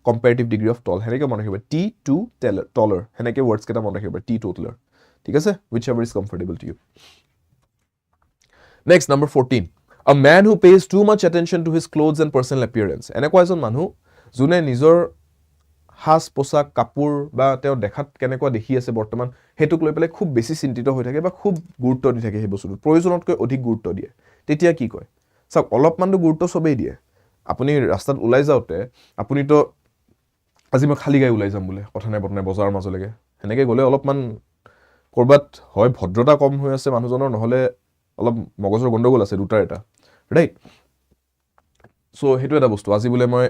comparative degree of tall সেনেকৈ মনত ৰাখিব টি টু টলাৰ সেনেকৈ ৱৰ্ডছ কেইটা মনত ৰাখিব টি টোটলাৰ ঠিক আছে whichever is comfortable to you next number 14 A man who pays too much attention to his clothes and personal appearance এনেকুৱা এজন মানুহ যোনে নিজৰ সাজ পোছাক কাপোৰ বা তেওঁ দেখাত কেনেকুৱা দেখি আছে বৰ্তমান হেতুক লৈ পেলাই খুব বেছি চিন্তিত হৈ থাকে বা খুব গুৰুত্ব দি থাকে সেই বস্তুটো প্ৰয়োজনতকৈ অধিক গুৰুত্ব দিয়ে তেতিয়া কি কয় চাওক অলপমানটো গুৰুত্ব সবেই দিয়ে আপুনি ৰাস্তাত ওলাই যাওঁতে আপুনিতো আজি মই খালী গাই ওলাই যাম বোলে কথা নাই বতনাই বজাৰৰ মাজলৈকে সেনেকৈ গ'লে অলপমান ক'ৰবাত হয় ভদ্ৰতা কম হৈ আছে মানুহজনৰ নহ'লে অলপ মগজৰ গণ্ডগোল আছে দুটাৰ এটা ৰাইট চ' সেইটো এটা বস্তু আজি বোলে মই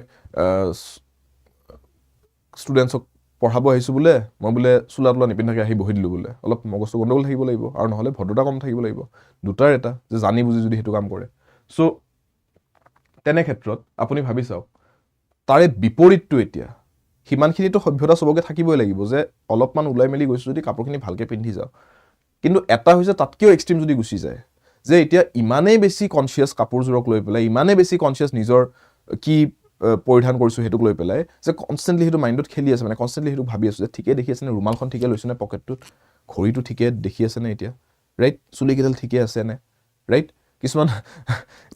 ষ্টুডেণ্টছক পঢ়াব আহিছোঁ বোলে মই বোলে চোলা তোলা নিপিন্ধাকৈ আহি বহি দিলোঁ বোলে অলপ মগজটো গণ্ডগোল থাকিব লাগিব আৰু নহ'লে ভদ্ৰতা কম থাকিব লাগিব দুটাৰ এটা যে জানি বুজি যদি সেইটো কাম কৰে চ' তেনে ক্ষেত্ৰত আপুনি ভাবি চাওক তাৰে বিপৰীতটো এতিয়া সিমানখিনিতো সভ্যতা চবকে থাকিবই লাগিব যে অলপমান ওলাই মেলি গৈছোঁ যদি কাপোৰখিনি ভালকৈ পিন্ধি যাওঁ কিন্তু এটা হৈছে তাতকৈও এক্সট্ৰিম যদি গুচি যায় যে এতিয়া ইমানেই বেছি কনচিয়াছ কাপোৰযোৰক লৈ পেলাই ইমানেই বেছি কনচিয়াছ নিজৰ কি পৰিধান কৰিছোঁ সেইটোক লৈ পেলাই যে কনষ্টেণ্টলি সেইটো মাইণ্ডত খেলি আছে মানে কনষ্টেণ্টলি সেইটো ভাবি আছোঁ যে ঠিকে দেখি আছেনে ৰুমালখন ঠিকে লৈছোঁ নে পকেটটোত ঘড়ীটো ঠিকে দেখি আছেনে এতিয়া ৰাইট চুলিকেইডাল ঠিকে আছেনে ৰাইট কিছুমান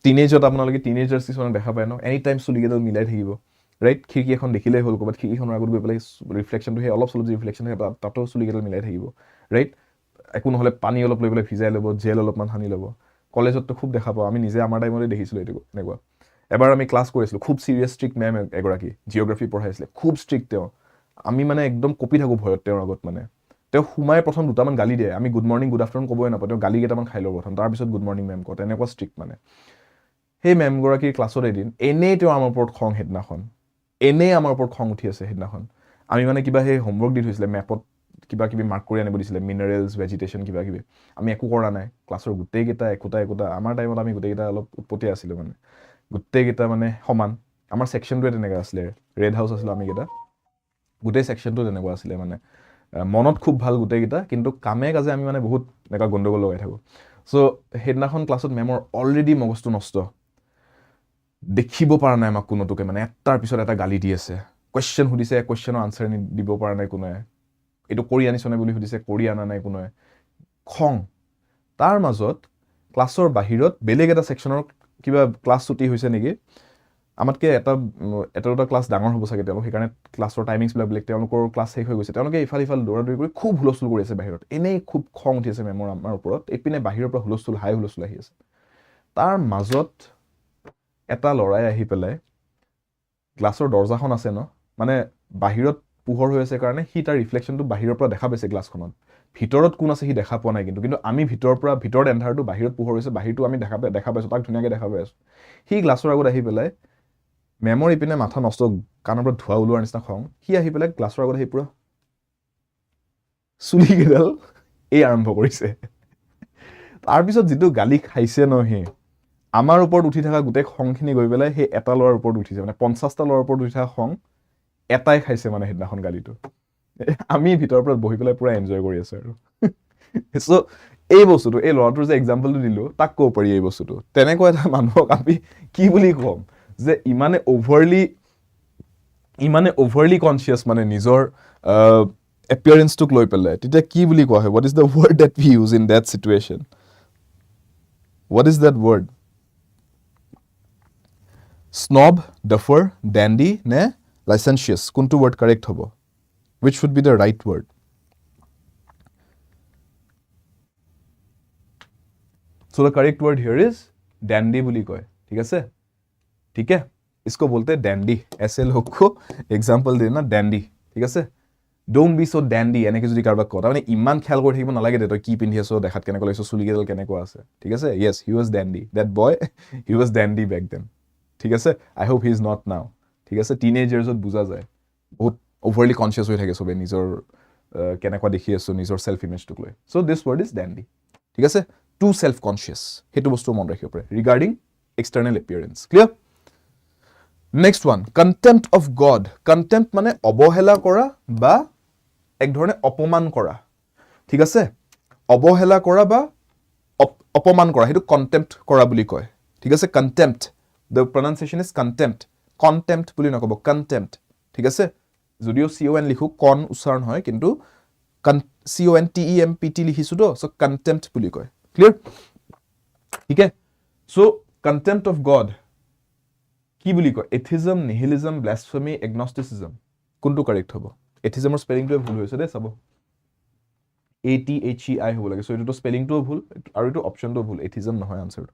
টিনেজত আপোনালোকে টিনেজাৰ্ছ কিছুমান দেখা পায় ন এনি টাইম চুলিকেইডাল মিলাই থাকিব ৰাইট খিৰিকী এখন দেখিলেই হ'ল ক'ৰবাত খিৰিকীখনৰ আগত গৈ পেলাই ৰিফ্লেকশ্যনটো সেই অলপ চলপ যি ৰিফ্লেকশ্যন থাকে তাতো চুলিকেইডাল মিলাই থাকিব ৰাইট একো নহ'লে পানী অলপ লৈ পেলাই ভিজাই ল'ব জেল অলপমান সানি ল'ব কলেজততো খুব দেখা পাওঁ আমি নিজে আমাৰ টাইমতে দেখিছিলোঁ এইটো এনেকুৱা এবাৰ আমি ক্লাছ কৰিছিলোঁ খুব ছিৰিয়াছ ষ্ট্ৰিক্ট মেম এগৰাকী জিঅ'গ্ৰাফী পঢ়াইছিলে খুব ষ্ট্ৰিক্ট তেওঁ আমি মানে একদম কঁপি থাকোঁ ভয়ত তেওঁৰ আগত মানে তেওঁ সোমাই প্ৰথম দুটামান গালি দিয়ে আমি গুড মৰ্ণিং গুড আফটাৰনুন ক'বই নাপাওঁ তেওঁ গালি কেইটামান খাই লওঁ প্ৰথম তাৰপিছত গুড মৰ্ণিং মেম কওঁ তেনেকুৱা ষ্ট্ৰিক্ট মানে সেই মেমগৰাকীৰ ক্লাছত এদিন এনেই তেওঁ আমাৰ ওপৰত খং সেইদিনাখন এনেই আমাৰ ওপৰত খং উঠি আছে সেইদিনাখন আমি মানে কিবা সেই হোমৱৰ্ক দি থৈছিলে মেপত কিবা কিবি মাৰ্ক কৰি আনিব দিছিলে মিনাৰেলছ ভেজিটেশ্যন কিবা কিবি আমি একো কৰা নাই ক্লাছৰ গোটেইকেইটা একোটা আমাৰ টাইমত আমি গোটেইকেইটা অলপ উৎপতীয়া আছিলোঁ মানে গোটেইকেইটা মানে সমান আমাৰ ছেকশ্যনটোৱে তেনেকুৱা আছিলে ৰেড হাউচ আছিলোঁ আমিকেইটা গোটেই ছেকশ্যনটো তেনেকুৱা আছিলে মানে মনত খুব ভাল গোটেইকেইটা কিন্তু কামে কাজে আমি মানে বহুত এনেকুৱা গণ্ডগোল লগাই থাকোঁ চ' সেইদিনাখন ক্লাছত মেমৰ অলৰেডি মগজটো নষ্ট দেখিব পৰা নাই আমাক কোনোটোকে মানে এটাৰ পিছত এটা গালি দি আছে কুৱেশ্যন সুধিছে কুৱেশ্যনৰ আনচাৰ দিব পৰা নাই কোনোৱে এইটো কৰি আনিছনে বুলি সুধিছে কৰি অনা নাই কোনোৱে খং তাৰ মাজত ক্লাছৰ বাহিৰত বেলেগ এটা ছেকশ্যনৰ কিবা ক্লাছ ছুটি হৈছে নেকি আমাতকৈ এটা দুটা ক্লাছ ডাঙৰ হ'ব চাগে তেওঁলোক সেইকাৰণে ক্লাছৰ টাইমিংছবিলাক বেলেগ তেওঁলোকৰ ক্লাছ শেষ হৈ গৈছে তেওঁলোকে ইফাল দৌৰাদৌৰি কৰি খুব হুলস্থুল কৰি আছে বাহিৰত এনেই খুব খং উঠি আছে মেমৰ আমাৰ ওপৰত এইপিনে বাহিৰৰ পৰা হুলস্থুল আহি আছে তাৰ মাজত এটা ল'ৰাই আহি পেলাই গ্লাছৰ দৰ্জাখন আছে ন মানে বাহিৰত পোহৰ হৈ আছে কাৰণে সি তাৰ ৰিফ্লেকশ্যনটো বাহিৰৰ পৰা দেখা পাইছে গ্লাছখনত ভিতৰত কোন আছে সি দেখা পোৱা নাই কিন্তু আমি ভিতৰত এন্ধাৰটো বাহিৰত পোহৰ হৈছে বাহিৰটো আমি দেখা পাইছোঁ তাক ধুনীয়াকৈ দেখা পাই আছোঁ সি গ্লাছৰ আগত আহি পেলাই মেমৰ ইপিনে মাথা নষ্ট কাণৰ পৰা ধোঁৱা ওলোৱাৰ নিচিনা খং সি আহি পেলাই গ্লাছৰ আগত আহি পুৰা চুলিকেইডাল আৰম্ভ কৰিছে তাৰপিছত যিটো গালি খাইছে ন সি আমাৰ ওপৰত উঠি থকা গোটেই খংখিনি গৈ পেলাই সেই এটা ল'ৰাৰ ওপৰত উঠিছে মানে 50টা ল'ৰাৰ ওপৰত উঠি থকা খং এটাই খাইছে মানে সেইদিনাখন গালিটো আমি ভিতৰৰ পৰা বহি পেলাই পুৰা এনজয় কৰি আছোঁ আৰু চ' এই বস্তুটো এই ল'ৰাটোৰ যে এক্সাম্পলটো দিলোঁ তাক ক'ব পাৰি এই বস্তুটো তেনেকুৱা এটা মানুহক আমি কি বুলি ক'ম যে ইমানে অভাৰলি কনচিয়াছ মানে নিজৰ এপিয়াৰেঞ্চটোক লৈ পেলাই তেতিয়া কি বুলি কোৱা হয় what is the word that we use in that situation what is that word snob duffer dandy নে লাইচেঞ্চিয়াছ কোনটো ৱৰ্ড কাৰেক্ট হ'ব which should be the right word so' the correct word here is dandy বুলি কয় ঠিক আছে ठीक है इसको बोलते हैं डैंडी ऐसे लोग को एग्जाम्पल देना डैंडी ठीक আছে ডোন্ট বি চ' ডেণ্ডি এনেকৈ যদি কাৰোবাক কওঁ তাৰমানে ইমান খেয়াল কৰি থাকিব নালাগে দে তই কি পিন্ধি আছ দেখাত কেনেকুৱা লাগিছ চুলিকেইডাল কেনেকুৱা আছে ঠিক আছে yes he was dandy that boy he was dandy back then ঠিক আছে I hope he is not now ঠিক আছে টিনেজাৰ্ছত বুজা যায় বহুত overly conscious হৈ থাকে সবে নিজৰ কেনেকুৱা দেখি আছো নিজৰ সেলফ ইমেজটোক লৈ so this word is dandy ঠিক আছে too self conscious হেতু বস্তু মন ৰাখিব পাৰে regarding external appearance clear next one contempt of god contempt মানে অবহেলা কৰা বা এক ধৰণে অপমান কৰা ঠিক আছে অবহেলা কৰা বা অপমান কৰা হেতু contempt কৰা বুলি কয় ঠিক আছে contempt the pronunciation is contempt বুলি নকব contempt ঠিক আছে যদিও con লিখো con উচ্চাৰণ হয় কিন্তু contempt লিখিছো তো সো contempt বুলি কয় ক্লিয়াৰ ঠিক আছে সো contempt of god কি বুলি কয় এথিজম নিহিলিজম ব্লাসফেমি এগনস্টিসিজম কোনটো কাৰেক্ট হ'ব এথিজমৰ স্পেলিংটো ভুল হৈছে দে চাব ATHEI হ'ব লাগে সো এটো স্পেলিংটো ভুল আৰু এটো অপচনটো ভুল এথিজম নহয় আনসাৰ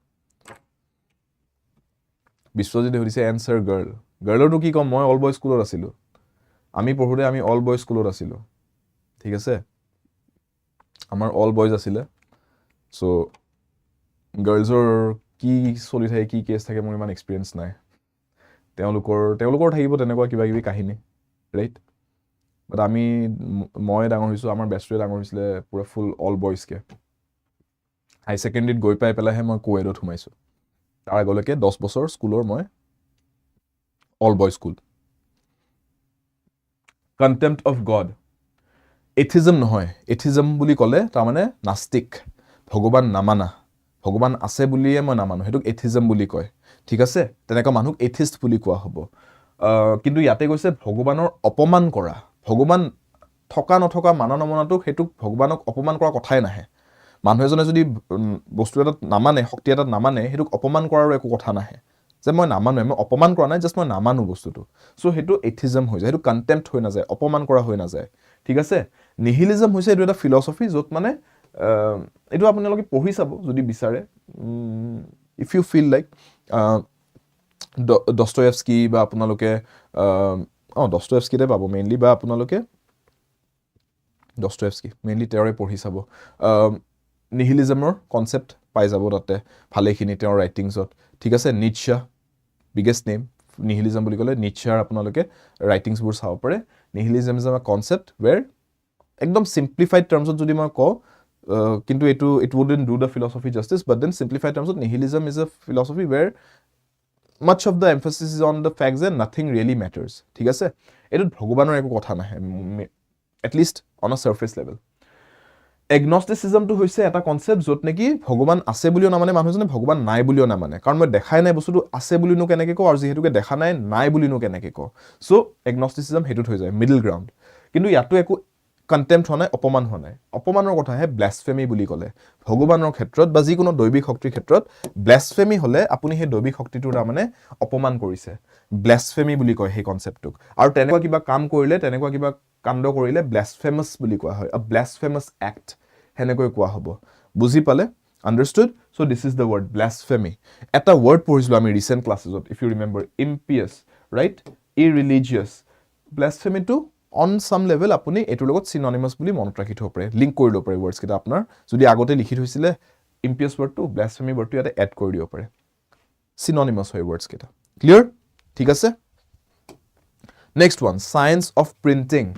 বিশ্বজিতে সুধিছে এনসাৰ গাৰ্লৰটো কি কম মই অল বয় স্কুলত আছিলো আমি পঢ়ুতে আমি অল বয় স্কুলত আছিলো ঠিক আছে আমাৰ অল বয়জ আছিল সো গাৰ্লছৰ কি চলি থাকে কি কেছ থাকে মোৰ ইমান এক্সপেৰিয়েন্স নাই তেওঁলোকৰ থাকিব তেনেকুৱা কিবা কিবি কাহিনী ৰাইট বাট আমি মই ডাঙৰ হৈছো আমাৰ বেষ্টৰে ডাঙৰ হৈছিলে পুৰা ফুল অল বয়জ কে হাই সেকেন্ডাৰীত গৈ পাই পেলাহে মই কোএডত সোমাইছো তাৰ আগলৈকে 10 বছৰ স্কুলৰ মই all boy school contempt of god atheism নহয় atheism বুলি ক'লে তাৰ মানে নাস্তিক ভগৱান নামানা ভগৱান আছে বুলিয়ে মই নামানো হেতুক atheism বুলি কয় ঠিক আছে তেনেকা মানুহ atheist বুলি কোৱা হ'ব কিন্তু ইয়াতে কৈছে ভগৱানৰ অপমান কৰা ভগৱান থকা নথকা মানা নমনাটো হেতুক ভগৱানক অপমান কৰা কথাই নাহে মানুহ এজনে যদি বস্তু এটা নামানে শক্তি এটা নামানে হেতুক অপমান কৰাৰ একো কথা নাহে যে মই নামানো মই অপমান কৰা নাই জাস্ট মই নামানো বস্তুটো সো হেতু এথিজম হৈ যায় হেতু কন্টেম্প্ট হৈ না যায় অপমান কৰা হৈ না যায় ঠিক আছে নিহিলিজম হৈছে এটো এটা ফিলসফি যত মানে এটো আপোনালোকে পঢ়ি চাব যদি বিচাৰে if you feel like Dostoevsky বা আপোনালোকে দস্তয়েভস্কিতে পাব মেইনলি বা আপোনালোকে দস্তয়েভস্কি মেইনলি তেৰে পঢ়ি চাব নিহিলিজমৰ কনসেপ্ট পাই যাব তাতে ভালেখিনি তেওঁৰ ৰাইটিংছত ঠিক আছে নিটছা biggest name nihilism বুলি ক'লে নিটছাৰ আপোনালোকে ৰাইটিংছ বোৰ চাব পাৰে nihilism is a concept where একদম simplified terms যদি মই কও কিন্তু এটো it wouldn't do the philosophy justice but then simplified terms nihilism is a philosophy where much of the emphasis is on the fact that nothing really matters ঠিক আছে এটো ভগৱানৰ একো কথা নাহে at least on a surface level Agnosticism to হৈছে এটা concept যত নেকি ভগৱান আছে বুলিও না মানে মানুহজনে ভগৱান নাই বুলিও না মানে কাৰণ মই দেখাই নাই বস্তুটো আছে বুলি নো কেনেকে কও আৰু যেহেতুকে দেখা নাই বুলি নো কেনেকে কও সো agnosticism হেতুত হৈ যায় মিডল গ্ৰাউন্ড কিন্তু ইয়াতো একো কন্টেম্প্ট হোৱা নাই অপমান হোৱা নাই অপমানৰ কথা হে ব্লাসফেমি বুলি ক'লে ভগৱানৰ ক্ষেত্ৰত বা যিকোনো দৈবিক শক্তিৰ ক্ষেত্ৰত ব্লাসফেমি হলে আপুনি হে দৈবিক শক্তিটোৰ মানে অপমান কৰিছে ব্লাসফেমি বুলি কয় হে কনসেপ্টটোক আৰু তেনেকুৱা কিবা কাম কৰিলে তেনেকুৱা কিবা কাণ্ড কৰিলে blasphemous বুলি কোৱা হয় a blasphemous act হেনেকৈ কোৱা হ'ব বুজি পালে understood so this is the word blasphemy এটা word পঢ়িছিলো আমি recent ক্লাসেছত if you remember impious right irreligious blasphemy to on some level আপুনি এটোৰ লগত synonymous বুলি মনত ৰাখি থব পাৰে লিংক কৰি লব পাৰে words কিটা আপোনাৰ যদি আগতে লিখি থৈছিলে impious word to blasphemy word to ইয়াতে এড কৰি দিব পাৰে synonymous হয় words কিটা clear ঠিক আছে next one science of printing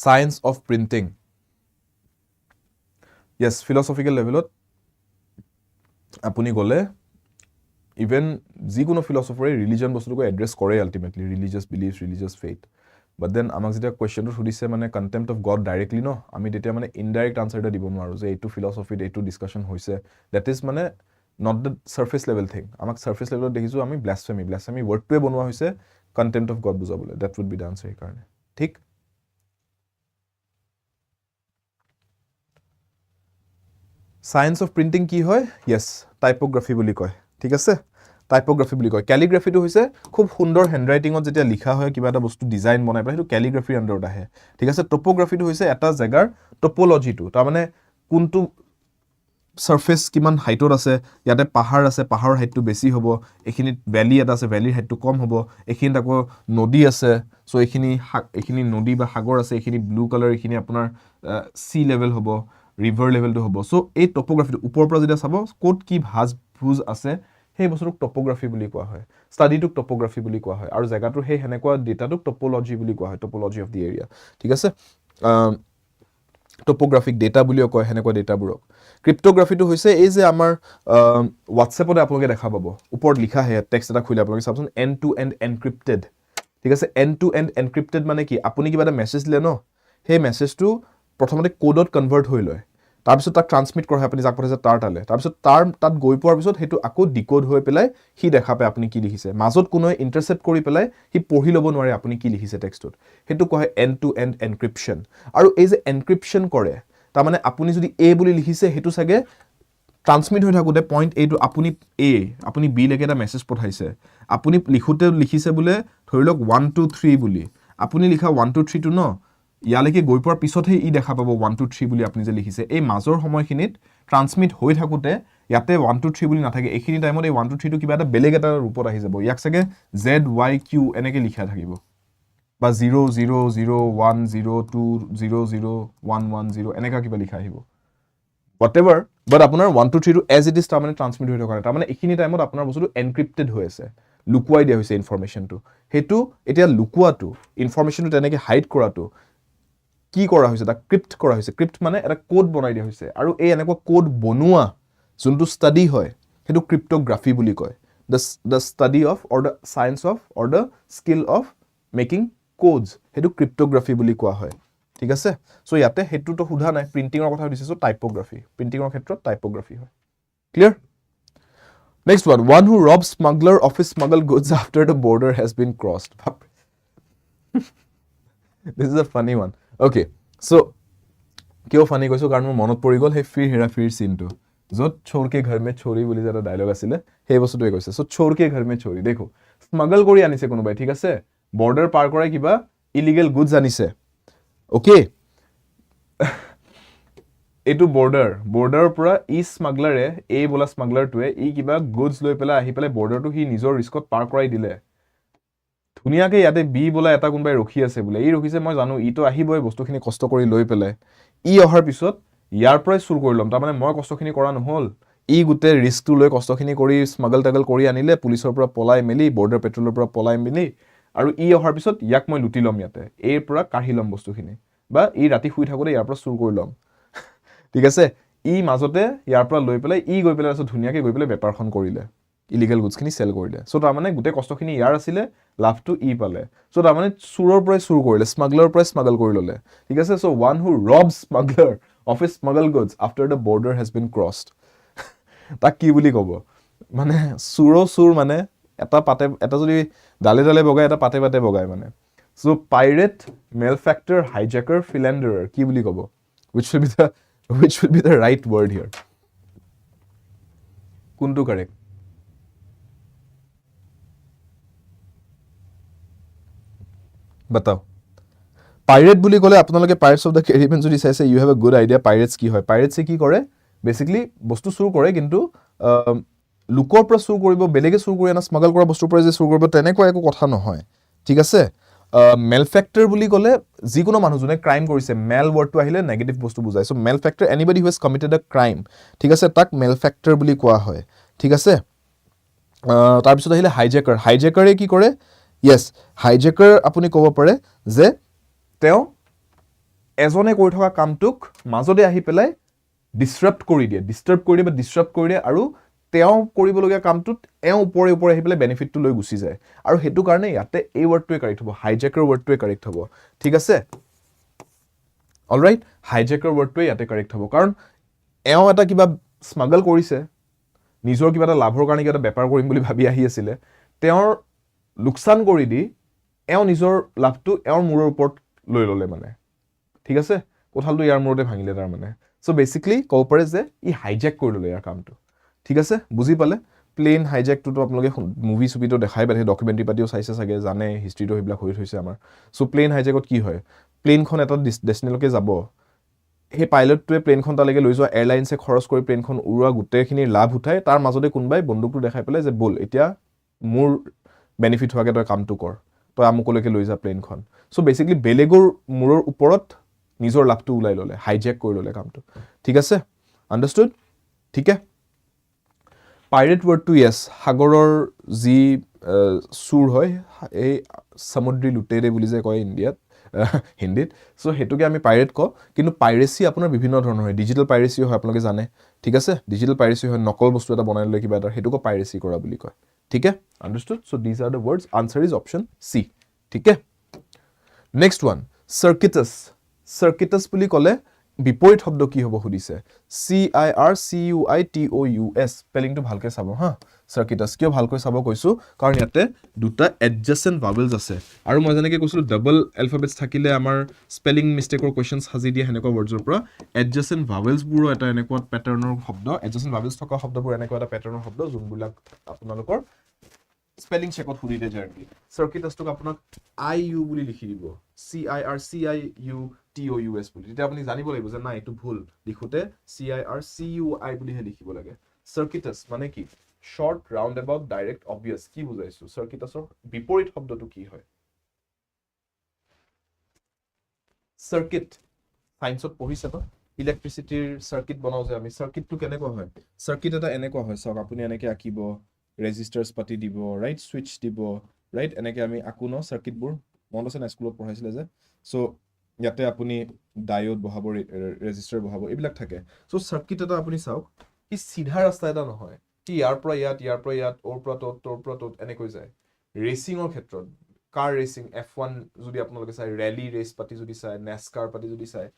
Science of printing. Yes, philosophical level. Apuni gole, even zikuno philosopher religion bostu ko address kore ultimately religious beliefs, religious faith. But then among the question to sudise mane contempt of God directly no. Ami tetia mane indirect answer ta dibo noaru je etu philosophy etu discussion hoise. That is mane not the surface level thing. Amak surface level dekhisu ami blasphemy word to bonwa hoise contempt of God bujabole. That would be the answer karone. Thik Science of printing কি হয় yes typography বুলি কয় ঠিক আছে typography বুলি কয় calligraphy টো হৈছে খুব সুন্দৰ হ্যান্ডৰাইটিংত যেতিয়া লিখা হয় কিবা এটা বস্তু ডিজাইন বনাই পায় হেতু calligraphy আন্ডাৰত আহে ঠিক আছে topography টো হৈছে এটা জাগাৰ টপোলজি টো তাৰ মানে কোনটো সাৰফেস কিমান হাইটত আছে ইয়াতে পাহাৰ আছে পাহাৰৰ হাইটটো বেছি হ'ব এখিনিত ভ্যালি এটা আছে ভ্যালিৰ হাইটটো কম হ'ব এখিনিত আকৌ নদী আছে সো এখিনি নদী বা সাগৰ আছে এখিনি ব্লু কালাৰ এখিনি আপোনাৰ সি লেভেল হ'ব ৰিভাৰ লেভেলটো হ'ব সো এই টপোগ্ৰাফিটো ওপৰৰ পৰা যেতিয়া চাব কোড কি ভাজ ভুজ আছে সেই বস্তুটোক টপোগ্ৰাফি বুলি কোৱা হয় ষ্টাডিটোক টপোগ্ৰাফি বুলি কোৱা হয় আৰু জায়গাটোৰ সেই হেনেকুৱা ডেটাটোক টপোলজি বুলি কোৱা হয় টপোলজি অফ দি এৰিয়া ঠিক আছে টপোগ্ৰাফিক ডেটা বুলিও কয় হেনেকুৱা ডেটাবোৰক ক্ৰিপ্টোগ্ৰাফিটো হৈছে এই যে আমাৰ হোৱাটছএপতে আপোনালোকে দেখা পাব ওপৰত লিখা আছে টেক্সট এটা খুলি আপোনালোকে চাবচোন এন্ড টু এন্ড এনক্ৰিপ্টেড ঠিক আছে এন্ড টু এন্ড এনক্ৰিপ্টেড মানে কি আপুনি কিবা এটা মেছেজ দিলে ন সেই মেছেজটো প্ৰথমতে কোডত কনভাৰ্ট হৈ লয় তাৰপিছত তাক ট্ৰান্সমিট কৰা হয় আপুনি যাক পঠাইছে তাৰ তালে তাৰপিছত তাত গৈ পোৱাৰ পিছত হেতু আকৌ ডিকোড হৈ পেলাই হি দেখা পায় আপুনি কি লিখিছে মাজত কোনো ইন্টাৰসেপ্ট কৰি পেলাই হি পঢ়ি ল'ব নোৱাৰে আপুনি কি লিখিছে টেক্সটত হেতু কয় এন্ড টু এন্ড এনক্ৰিপচন আৰু এই যে এনক্ৰিপচন কৰে তাৰ মানে আপুনি যদি এ বুলি লিখিছে হেতু সাগে ট্ৰান্সমিট হৈ থাকুতে পইণ্ট এ টু আপুনি বি লৈকে এটা মেছেজ পঠাইছে আপুনি লিখোতে লিখিছে বুলে ধৰি লওক 1 2 3 বুলি আপুনি লিখা 1 2 3 টো ন ইয়ালৈকে গৈ পোৱাৰ পিছতহে ই দেখা পাব 1 2 3 বুলি আপুনি যে লিখিছে এই মাজৰ সময়খিনিত ট্ৰান্সমিট হৈ থাকুতে ইয়াতে 1 2 3 বুলি নাথাকে এইখিনি টাইমত এই 1 2 3 টো কিবা এটা বেলেগ এটা ৰূপত আহি যাব ইয়াক সাগে z y q এনেকে লিখা থাকিব বা 0 0 0 1 0 2 0 0 1 1 0 এনেকা কিবা লিখা আহিব whatever but আপোনাৰ 1 2 3 টো as it is তাৰ মানে ট্ৰান্সমিট হৈ থকা তাৰ মানে এইখিনি টাইমত আপোনাৰ বস্তুটো এনক্ৰিপ্টেড হৈ আছে লুকুৱাই দিয়া হৈছে ইনফৰমেশনটো হেতু এতিয়া লুকুৱাটো ইনফৰমেশনটো তেনেকে হাইড কৰাটো কি কৰা হৈছে তা ক্ৰিপ্ট কৰা হৈছে ক্ৰিপ্ট মানে এটা কোড বনাই দিয়া হৈছে আৰু এই এনেকুৱা কোড বনোৱা যোনটো ষ্টাডি হয় হেতু ক্ৰিপ্টোগ্ৰাফি বুলি কয় the study of or the science of or the skill of making codes হেতু ক্ৰিপ্টোগ্ৰাফি বুলি কোৱা হয় ঠিক আছে সো ইয়াতে হেতু তো সুধা নাই প্ৰিন্টিংৰ কথা দিছে সো টাইপোগ্ৰাফি প্ৰিন্টিংৰ ক্ষেত্ৰত টাইপোগ্ৰাফি হয় clear next one who robs smuggler of his smuggled goods after the border has been crossed this is a funny one okay so কিয় ফানি কৈছো কাৰণ মোৰ মনত পৰি গল হে ফিৰ হেৰা ফিৰ সিনটো যত छोर के घर में छोरी বুলি এটা ডায়লগ আছিল সেই বস্তুটোৱে কৈছে সো छोर के घर में छोरी দেখো স্মাগল কৰি আনিছে কোনোবাই ঠিক আছে বৰ্ডাৰ পাৰ কৰাই কিবা ইলিগেল গুডস আনিছে ওকে এটো বৰ্ডাৰৰ পৰা ই স্মাগলাৰে এই bola স্মাগলাৰটোৱে ই কিবা গুডস লৈ পেলাই আহি পেলাই বৰ্ডাৰটো হি নিজৰ ৰিস্কত পাৰ কৰাই দিলে ধুনিয়াকে ইয়াতে বি bola এটা কোনবাই ৰখি আছে বুলে ই ৰখিছে মই জানো ই তো আহিবই বস্তুখিনি কষ্ট কৰি লৈ পেলাই ই অহাৰ পিছত ইয়াৰ পৰাই চুৰ কৰি লম তাৰ মানে মই কষ্টখিনি কৰা নহল ই গুতে ৰিস্কটো লৈ কষ্টখিনি কৰি স্মাগল টাগল কৰি আনিলে পুলিচৰ পৰা পলাই মেলি বৰ্ডাৰ পেট্ৰলৰ পৰা পলাই মেলি আৰু ই অহাৰ পিছত ইয়াক মই লুটি লম ইয়াতে এই পৰা কাঢ়ি লম বস্তুখিনি বা ই ৰাতি শুই থাকোতে ইয়াৰ পৰা চুৰ কৰি লম ঠিক আছে ই মাজতে ইয়াৰ পৰা লৈ পেলাই ই গৈ পেলাই আছে ধুনিয়াকে গৈ পেলাই বেপাৰখন কৰিলে ইলিগেল গুডসখিনি সেল কৰিলে সো তাৰ মানে গুতে কষ্টখিনি ইয়াৰ আছিলে লাভটো ই পালে সো তাৰ মানে চুৰৰ পৰা চুৰ কৰিলে স্মাগলাৰৰ পৰা স্মাগল কৰি ললে ঠিক আছে so one who robs smuggler of his smuggled goods after the border has been crossed তাক কি বুলি কব মানে চুৰ মানে এটা যদি ডালে ডালে বগাই এটা পাতে পাতে বগাই মানে সো পাইৰেট মেলফেক্টৰ হাইজেকাৰ ফিলেন্ডাৰৰ কি বুলি কব which should be the right word here কোনটো কাৰেক্ট बताओ পাইৰেট বুলি ক'লে আপোনালোকে পাইৰেটস অফ দা কেৰিবিয়ান যদি চাইছে you have a good idea pirates কি হয় পাইৰেটসে কি কৰে বেসিক্যালি বস্তু চুৰ কৰে কিন্তু লুকৰ পৰা চুৰ কৰিব বেলেগে চুৰ কৰি আনা স্মাগল কৰা বস্তুৰ পৰা যে চুৰ কৰিব তেনেকুৱা একো কথা নহয় ঠিক আছে মেলফেক্টৰ বুলি ক'লে যিকোনো মানুহ জনে ক্ৰাইম কৰিছে মেল ওয়াৰ্ডটো আহিলে নেগেটিভ বস্তু বুজায় so malefactor anybody who has committed a crime ঠিক আছে তাক মেলফেক্টৰ বুলি কোৱা হয় ঠিক আছে তাৰ পিছত আহিলে হাইজেকাৰে কি কৰে yes হাইজেকাৰ আপুনি ক'ব পাৰে যে তেওঁ এজনে কৰি থকা কামটোক মাজতে আহি পেলাই ডিসৰাপ্ট কৰি দিয়ে আৰু তেওঁ কৰিবলগীয়া কামটোত ওপৰে আহি পেলাই বেনিফিটটো লৈ গুচি যায় আৰু হেতু কাৰণে ইয়াতে এই ওয়াৰ্ডটোৱে কাৰেক্ট হ'ব হাইজেকাৰ ওয়াৰ্ডটোৱে কাৰেক্ট হ'ব ঠিক আছে অলৰাইট হাইজেকাৰ ওয়াৰ্ডটোৱে ইয়াতে কাৰেক্ট হ'ব কাৰণ এটা কিবা স্মাগল কৰিছে নিজৰ কিবা এটা লাভৰ কাৰণে কিবা এটা বেপাৰ কৰিম বুলি ভাবি আহি আছিল তেওঁৰ লুকসান কৰি দি নিজৰ লাভটো মূৰৰ ওপৰত লৈ ললে মানে ঠিক আছে কোঠালটো ইয়াৰ মূৰতে ভাঙিলে তাৰ মানে সো বেসিক্যালি ক'ব পাৰে যে ই হাইজেক কৰি ললে ইয়াৰ কামটো ঠিক আছে বুজি পালে প্লেন হাইজেকটো তো আপোনালোকে মুভি সুবিটো দেখাই পালে ডকুমেন্টাৰী পাতিও চাইছে সাগে জানে হিষ্ট্ৰীটো হেবিলাক হৈ থৈছে আমাৰ সো প্লেন হাইজেকত কি হয় প্লেনখন এটা ডেস্টিনেলৈকে যাব সেই পাইলটটোৱে প্লেনখন তালৈকে লৈ যোৱা এয়াৰলাইনছে খৰচ কৰি প্লেনখন উৰুৱা গোটেইখিনি লাভ উঠাই তাৰ মাজতে কোনোবাই বন্দুকটো দেখাই পেলাই যে বল এতিয়া মোৰ বেনিফিট হোৱাকে তই কামটো কৰ তই আমুকলৈকে লৈ যা প্লেনখন চ' বেচিকলি বেলেগৰ মূৰৰ ওপৰত নিজৰ লাভটো ওলাই ল'লে হাইজেক কৰি ল'লে কামটো ঠিক আছে আণ্ডাৰষ্টুড ঠিকে পাইৰেট ৱৰ্ডটো য়েছ সাগৰৰ যি চুৰ হয় এই সামুদ্ৰী লুটেৰে বুলি যে কয় ইণ্ডিয়াত হিন্দীত চ' সেইটোকে আমি পাইৰেট কওঁ কিন্তু পাইৰেচি আপোনাৰ বিভিন্ন ধৰণৰ হয় ডিজিটেল পাইৰেচি হয় আপোনালোকে জানে ঠিক আছে ডিজিটেল পাইৰেচি হয় নকল বস্তু এটা বনাই ল'লে কিবা এটা সেইটোকো পাইৰেচি কৰা বুলি কয় ঠিক আছে understood so' these are the words answer is option C ঠিক আছে নেক্সট ওৱান চাৰ্কিটাছ চাৰ্কিটাছ বুলি ক'লে বিপৰীত শব্দ কি হ'ব সুধিছে CIRCUITOUS স্পেলিংটো ভালকে চাব হা চাৰ্কিটাছ কিয় ভালকৈ চাব কৈছো কাৰণ ইয়াতে দুটা এডজাসেন্ট ভাৱেলছ আছে আৰু মই যেনেকৈ কৈছিলো ডাবল এলফাবেটছ থাকিলে আমাৰ স্পেলিং মিষ্টেকৰ কোৱেশ্চনছ সাজি দিয়ে হেনেকুৱা ৱৰ্ডছৰ পৰা এডজাসেন্ট ভাৱেলছবোৰো এটা এনেকুৱা পেটাৰ্নৰ শব্দ এডজাসেন্ট ভাৱেলছ থকা শব্দবোৰ এনেকুৱা এটা পেটাৰ্নৰ শব্দ যোনবিলাক আপোনালোকৰ স্পেলিং চেকত সুধি দিয়ে জাৰ্কি চাৰ্কিটাছটোক আপোনাক IU বুলি লিখি দিব CIRCIUTOUS বুলি তেতিয়া আপুনি জানিব লাগিব যে না এটো ভুল লিখোতে CIRCUI বুলিহে লিখিব লাগে চাৰ্কিটাছ মানে কি short round about direct obvious কি বুজাইছো চাৰ্কিটাছৰ বিপৰীত শব্দটো কি হয় সাৰ্কিট সায়েন্সত পঢ়িছে ন ইলেক্ট্ৰিসিটিৰ সাৰ্কিট বনাও যে আমি সাৰ্কিটটো কেনেকুৱা হয় সাৰ্কিট এটা এনেকুৱা হয় সক আপুনি এনেকৈ আঁকিব ৰেজিষ্টাৰ্ছ পাতি দিব ৰাইট সুইচ দিব ৰাইট এনেকৈ আমি আকো ন সাৰ্কিটবোৰ মনত আছে না স্কুলত পঢ়াইছিলে যে সো ইয়াতে আপুনি ডায়োড বহাব ৰেজিষ্টাৰ বহাব এইবিলাক থাকে সো সাৰ্কিট এটা আপুনি চাওক ই সিধা ৰাস্তা এটা নহয় কি ইয়াৰ পৰা ইয়াত ওৰ পৰা তত এনেকৈ যায় ৰেচিংৰ ক্ষেত্ৰত কাৰ ৰেচিং F1 যদি আপোনালোকে চাই ৰেলী ৰেচ পাতি যদি চাই নেস্কাৰ পাতি যদি চাই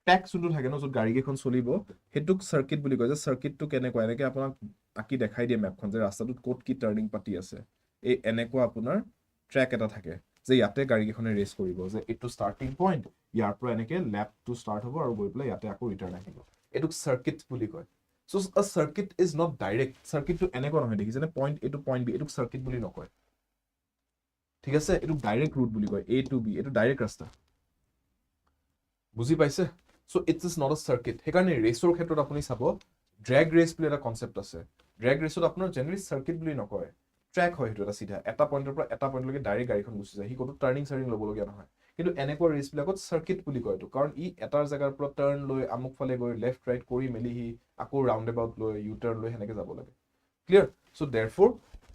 ট্ৰেক যোনটো থাকে ন য'ত গাড়ীকেইখন চলিব হেতুক সাৰ্কিট বুলি কয় যে সাৰ্কিটটো কেনেকুৱা এনেকৈ আপোনাক আঁকি দেখাই দিয়ে মেপখন যে ৰাস্তাটোত ক'ত কি টাৰ্নিং পাতি আছে এই এনেকুৱা আপোনাৰ ট্ৰেক এটা থাকে যে ইয়াতে গাড়ীকেইখনে ৰেচ কৰিব যে এইটো ষ্টাৰ্টিং পইণ্ট ইয়াৰ পৰা এনেকৈ লেফটো ষ্টাৰ্ট হ'ব আৰু গৈ পেলাই ইয়াতে আকৌ ৰিটাৰ্ণ আহিব এইটোক সাৰ্কিট বুলি কয় So a circuit is not direct. Circuit to এনেকুৱা নহয় দেখিছেনে পইণ্ট এ টু পইণ্ট বি এটোক সাৰ্কিট বুলি নকয় ঠিক আছে এটোক ডাইৰেক্ট ৰুট বুলি কয় A to B এটো ডাইৰেক্ট ৰাস্তা বুজি পাইছে so it is not a circuit হেকাৰণে ৰেচৰ ক্ষেত্ৰত আপুনি চাব ড্ৰেগ ৰেচ বুলি এটা কনসেপ্ট আছে ড্ৰেগ ৰেচত আপোনাৰ জেনাৰেলি সাৰ্কিট বুলি নকয় ট্ৰেক হয় হেতু এটা সিধা এটা পইণ্টৰ পৰা এটা পইণ্টলৈকে ডাইৰেক্ট গাড়ীখন গুচি যায় হি কোনো টাৰ্নিং ল'ব লগিয়া নহয় কিন্তু এনেকুৱা ৰেচ বিলাকত সাৰ্কিট বুলি কয়টো কাৰণ ই এটাৰ জায়গাৰ পৰা টাৰ্ন লৈ আমুক ফালে গৈ লেফট ৰাইট কৰি মেলি হি আকৌ ৰাউন্ড এবাউট লৈ ইউ টাৰ্ন লৈ হেনেকে যাব লাগে ক্লিয়াৰ সো देयरफॉर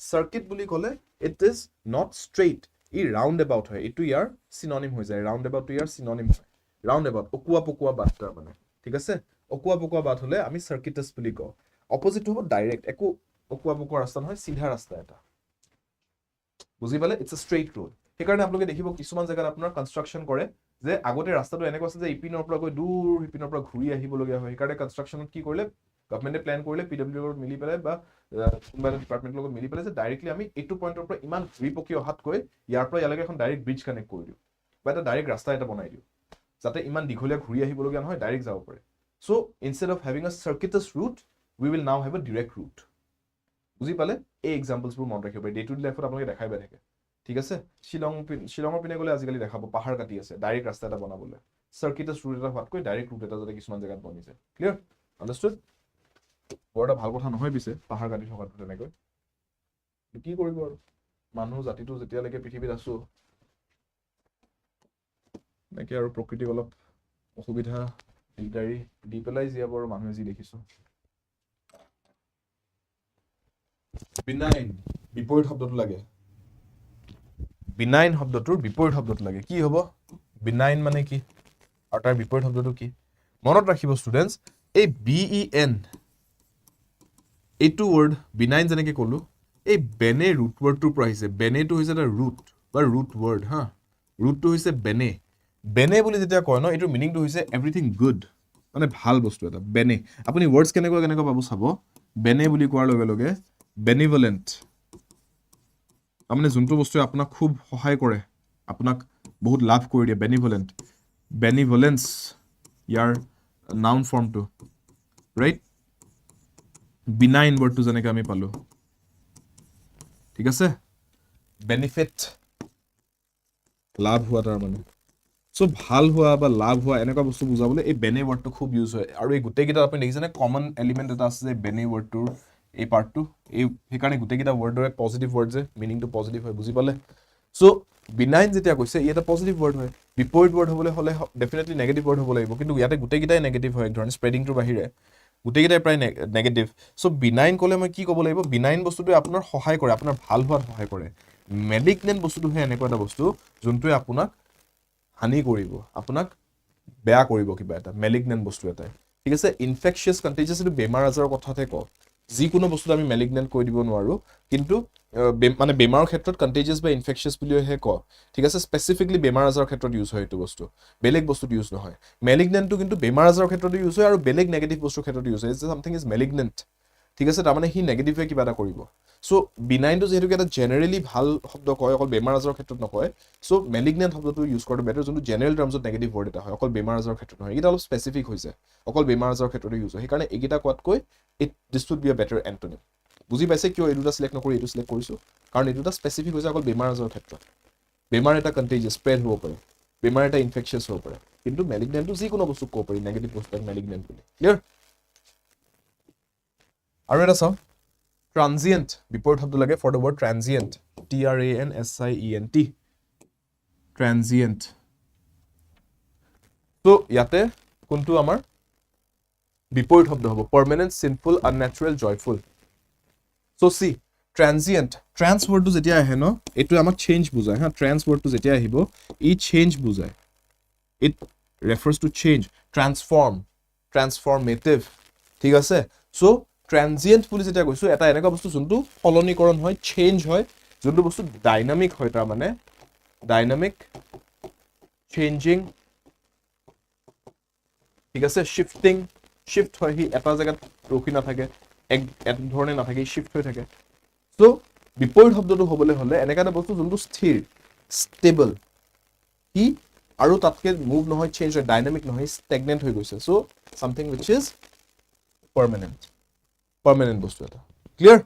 সাৰ্কিট বুলি ক'লে ইট ইজ নট ষ্ট্ৰেইট ই ৰাউন্ড এবাউট হয় এটো ইয়াৰ সিনোনিম হৈ যায় ৰাউন্ড এবাউট ইয়াৰ সিনোনিম হয় ৰাউন্ড এবাউট অকুৱা পকুৱা বাট তাৰ মানে ঠিক আছে অকুৱা পকুৱা বাট হলে আমি সাৰ্কিটাছ বুলি কওঁ অপজিট হ'ব ডাইৰেক্ট একো অকুৱা পকুৱা ৰাস্তা নহয় সিধা ৰাস্তা এটা বুজি পালে ইটস আ ষ্ট্ৰেইট ৰোড হেকাৰণে আপোনালোকে দেখিব কিছুমান জায়গাত আপোনাৰ কনস্ট্ৰাকশন কৰে যে আগতে ৰাস্তাটো এনেকুৱা আছে যে ইপিনৰ পৰা গৈ দূৰ ইপিনৰ পৰা ঘূৰি আহিব লগিয়া হয় হেকাৰণে কনস্ট্ৰাকশনত কি কৰিলে গভৰ্ণমেণ্টে প্ল্যান কৰিলে পিডব্লিউ লগত মিলি পেলাই বা কোনবা ডিপাৰ্টমেন্টৰ লগত মিলি পেলাই যে ডাইৰেক্টলি আমি এইটো পইণ্টৰ পৰা ইমান ঘূৰি পকি অহাতকৈ ইয়াৰ পৰা ইয়ালৈকে এখন ডাইৰেক্ট ব্ৰিজ কানেক্ট কৰি দিও বা এটা ডাইৰেক্ট ৰাস্তা এটা বনাই দিও যাতে ইমান দীঘলীয়া ঘূৰি আহিব লগিয়া নহয় ডাইৰেক্ট যাব পাৰে so instead of having a circuitous route we will now have a direct route বুজি পালে এই এক্সাম্পলছবোৰ মনত ৰাখিব পাৰে ডে টু ডে লাইফত আপোনালোকে দেখাই পাই থাকে ঠিক আছে শিলঙৰ পিনে গ'লে আজিকালি দেখাব পাহাৰ কাটি আছে ডাইৰেক্ট ৰাস্তা এটা বনাবলৈ সাৰ্কিটাছ ৰুট এটা হোৱাতকৈ ডাইৰেক্ট ৰুট এটা যাতে কিছুমান জায়গাত বনি যায় ক্লিয়াৰ আণ্ডাৰষ্টুড বৰ এটা ভাল কথা নহয় পিছে পাহাৰ কাটি থকাটো তেনেকৈ কি কৰিব আৰু মানুহ জাতিটো যেতিয়ালৈকে পৃথিৱীত আছো এনেকৈ আৰু প্ৰকৃতিক অলপ অসুবিধা দিগদাৰি দি পেলাই জীয়াব আৰু মানুহে যি দেখিছো বিনাইন বিপৰীত শব্দটো লাগে বিনাইন শব্দটোৰ বিপৰীত শব্দটো লাগে কি হ'ব বিনাইন মানে কি আৰু তাৰ বিপৰীত শব্দটো কি মনত ৰাখিব ষ্টুডেন্টস এই BEN এইটো ৱৰ্ড বিনাইন যেনেকৈ ক'লো এই বেনে ৰুট ৱৰ্ডটোৰ পৰা আহিছে বেনেটো হৈছে এটা ৰুট বা ৰুট ৱৰ্ড হা ৰুটটো হৈছে বেনে বেনে বুলি যেতিয়া কয় ন এইটো মিনিংটো হৈছে এভৰিথিং গুড মানে ভাল বস্তু এটা বেনে আপুনি ৱৰ্ডছ কেনেকুৱা পাব চাব বেনে বুলি কোৱাৰ লগে লগে বেনিভলেন্ট মানে যোনটো বস্তুৱে আপোনাক খুব সহায় কৰে আপোনাক বহুত লাভ কৰি দিয়ে বেনিভলেন্স ইয়াৰ নাউন ফৰ্মটো ৰাইট বিনাইন ৱৰ্ডটো যেনেকৈ আমি পালো ঠিক আছে বেনিফিট লাভ হোৱা তাৰ মানে সো ভাল হোৱা বা লাভ হোৱা এনেকুৱা বস্তু বুজাবলৈ এই বেনে ৱৰ্ডটো খুব ইউজ হয় আৰু এই গোটেইকেইটা আপুনি দেখিছেনে কমন এলিমেণ্ট এটা আছে যে বেনে ৱৰ্ডটোৰ এই পাৰ্টটো এই সেইকাৰণে গোটেইকেইটা ৱৰ্ডৰে পজিটিভ ৱৰ্ড যে মিনিংটো পজিটিভ হয় বুজি পালে সো বিনাইন যেতিয়া কৈছে ই এটা পজিটিভ ৱৰ্ড হয় বিপৰীত ৱৰ্ড হ'বলৈ হ'লে ডেফিনেটলি নেগেটিভ ৱৰ্ড হ'ব লাগিব কিন্তু ইয়াতে গোটেইকেইটাই নেগেটিভ হয় এক ধৰণে স্প্ৰেডিংটোৰ বাহিৰে গোটেইকেইটাই প্ৰায় নেগেটিভ সো বিনাইন ক'লে মই কি ক'ব লাগিব বিনাইন বস্তুটোৱে আপোনাৰ সহায় কৰে আপোনাৰ ভাল হোৱাত সহায় কৰে মেলিগনেণ্ট বস্তুটোহে এনেকুৱা এটা বস্তু যোনটোৱে আপোনাক হানি কৰিব আপোনাক বেয়া কৰিব কিবা এটা মেলিগনেণ্ট বস্তু এটাই ঠিক আছে ইনফেকচিয়াছ কণ্টেজিয়াছ এইটো বেমাৰ আজাৰৰ কথাতে কওঁ যিকোনো বস্তু আমি মেলিগনেণ্ট কৈ দিব নোৱাৰো কিন্তু মানে বেমাৰৰ ক্ষেত্ৰত কণ্টেজিয়াছ বা ইনফেকচিয়াছ বুলিহে কওঁ ঠিক আছে স্পেচিফিকলি বেমাৰ আজাৰৰ ক্ষেত্ৰত ইউজ হয় এইটো বস্তু বেলেগ বস্তুত ইউজ নহয় মেলিগনেণ্টটো কিন্তু বেমাৰ আজাৰৰ ক্ষেত্ৰত ইউজ হয় আৰু বেলেগ নেগেটিভ বস্তুৰ ক্ষেত্ৰত ইউজ হয় চামথিং ইজ মেলিগনেণ্ট ঠিক আছে তাৰমানে সি নেগেটিভে কিবা এটা কৰিব সো বিনাইনটো যিহেতুকে এটা জেনেৰেলি ভাল শব্দ কয় অকল বেমাৰ আজাৰৰ ক্ষেত্ৰত নকয় সো মেলিগনেণ্ট শব্দটো ইউজ কৰাটো বেটাৰ যোনটো জেনেৰেল টাৰ্মছত নেগেটিভ ৱৰ্ড এটা হয় অকল বেমাৰ আজাৰৰ ক্ষেত্ৰত নহয় এইকেইটা অলপ স্পেচিফিক হৈছে অকল বেমাৰ আজাৰৰ ক্ষেত্ৰতে ইউজ হয় সেইকাৰণে এইকেইটা কোৱাতকৈ this would be a better antonym বুজি পাইছে কিয় এই দুটা চিলেক্ট নকৰি এইটো চিলেক্ট কৰিছোঁ কাৰণ এই দুটা স্পেচিফিক হৈছে অকল বেমাৰ আজাৰৰ ক্ষেত্ৰত বেমাৰ এটা কণ্টেজিয়াছ স্প্ৰেড হ'ব পাৰে বেমাৰ এটা ইনফেকচিয়াছ হ'ব পাৰে কিন্তু মেলিগনেণ্টটো যিকোনো বস্তু ক'ব পাৰি নেগেটিভ বস্তু মেলিগনেণ্ট বুলি ক্লিয়াৰ আৰু এটা চাওঁ ট্ৰানজিয়েণ্ট বিপৰীত শব্দ লাগে ফৰ দ্য ৱৰ্ড ট্ৰানজিয়েণ্ট TRANSIENT ট্ৰানজিয়েণ্ট তো ইয়াতে কোনটো আমাৰ বিপৰীত শব্দ হ'ব পাৰ্মানেণ্ট চিনফুল আননেচাৰেল জয়ফুল সো সি ট্ৰানজিয়েণ্ট ট্ৰান্স ৱৰ্ডটো যেতিয়া আহে ন এইটো আমাক চেঞ্জ বুজায় হা ট্ৰান্স ৱৰ্ডটো যেতিয়া আহিব ই চেঞ্জ বুজায় ইট ৰেফাৰ্ছ টু চেঞ্জ ট্ৰান্সফৰ্মেটিভ ঠিক আছে সো ট্ৰানজিয়েণ্ট বুলি যেতিয়া কৈছোঁ এটা এনেকুৱা বস্তু যোনটো সলনিকৰণ হয় চেঞ্জ হয় যোনটো বস্তু ডাইনামিক হয় তাৰমানে ডাইনামিক চেঞ্জিং ঠিক আছে শিফ্ট হয় সি এটা জেগাত ৰখি নাথাকে এক ধৰণে নাথাকে শিফ্ট হৈ থাকে সো বিপৰীত শব্দটো হ'বলৈ হ'লে এনেকুৱা এটা বস্তু যোনটো স্থিৰ ষ্টেবল সি আৰু তাতকে মুভ নহয় চেঞ্জ হয় ডাইনামিক নহয় ষ্টেগনেণ্ট হৈ গৈছে so something wish is permanent বস্তু এটা ক্লিয়াৰ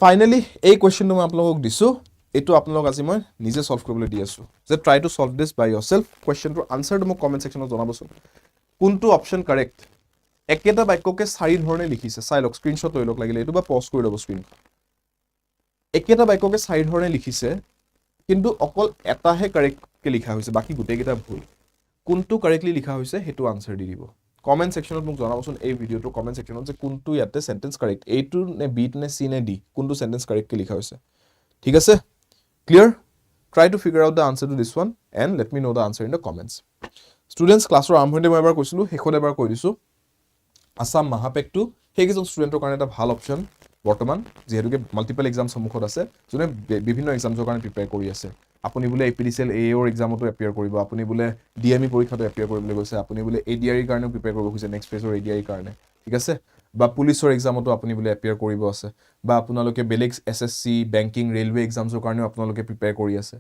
ফাইনেলি এই কুৱেশ্যনটো মই আপোনালোকক দিছোঁ এইটো আপোনালোক আজি মই নিজে সলভ কৰিবলৈ দি আছোঁ যে try to solve this by yourself কুৱেশ্যনটোৰ আনচাৰটো মোক কমেণ্ট ছেকশ্যনত জনাবচোন কোনটো অপশ্যন কাৰেক্ট একেটা বাক্যকে 4 ধৰণে লিখিছে চাই লওক স্ক্ৰীনশ্বট লৈ লওক লাগিলে এইটো বা পজ কৰি ল'ব স্ক্ৰীনখন একেটা বাক্যকে 4 ধৰণে লিখিছে কিন্তু অকল এটাহে কাৰেক্টকে লিখা হৈছে বাকি গোটেইকেইটা ভুল কোনটো কাৰেক্টলি লিখা হৈছে সেইটো আনচাৰ দি দিব কমেণ্ট ছেকশ্যনত মোক জনাবচোন এই ভিডিঅ'টো কমেণ্ট ছেকশ্যনত যে কোনটো ইয়াতে সেন্টেন্স কাৰেক্ট এইটো নে বি নে সি নে ডি কোনটো সেন্টেন্স কাৰেক্টকে লিখা হৈছে ঠিক আছে clear try two figure out the answer two this one and let me know' the answer in the comments students ক্লাছৰ আৰম্ভণিতে মই এবাৰ কৈছিলোঁ শেষত এবাৰ কৈ দিছোঁ আছাম মাহাপেকটো সেইকেইজন ষ্টুডেণ্টৰ কাৰণে এটা ভাল অপশ্যন বৰ্তমান যিহেতুকে মাল্টিপল এক্সাম সন্মুখত আছে যোনে বিভিন্ন এক্সামছৰ কাৰণে প্ৰিপেয়াৰ কৰি আছে আপুনি বোলে APDCL AAৰ এক্সামতো এপিয়াৰ কৰিব আপুনি বোলে DME পৰীক্ষাটো এপিয়াৰ কৰিবলৈ গৈছে আপুনি বোলে ADRE কাৰণেও প্ৰিপেয়াৰ কৰিব খুজিছে নেক্সট ফেজৰ ADRE কাৰণে ঠিক আছে বা পুলিচৰ এক্সামতো আপুনি বোলে এপিয়াৰ কৰিব আছে বা আপোনালোকে বেলেগ SSC বেংকিং ৰেলৱে এক্সামছৰ কাৰণেও আপোনালোকে প্ৰিপেয়াৰ কৰি আছে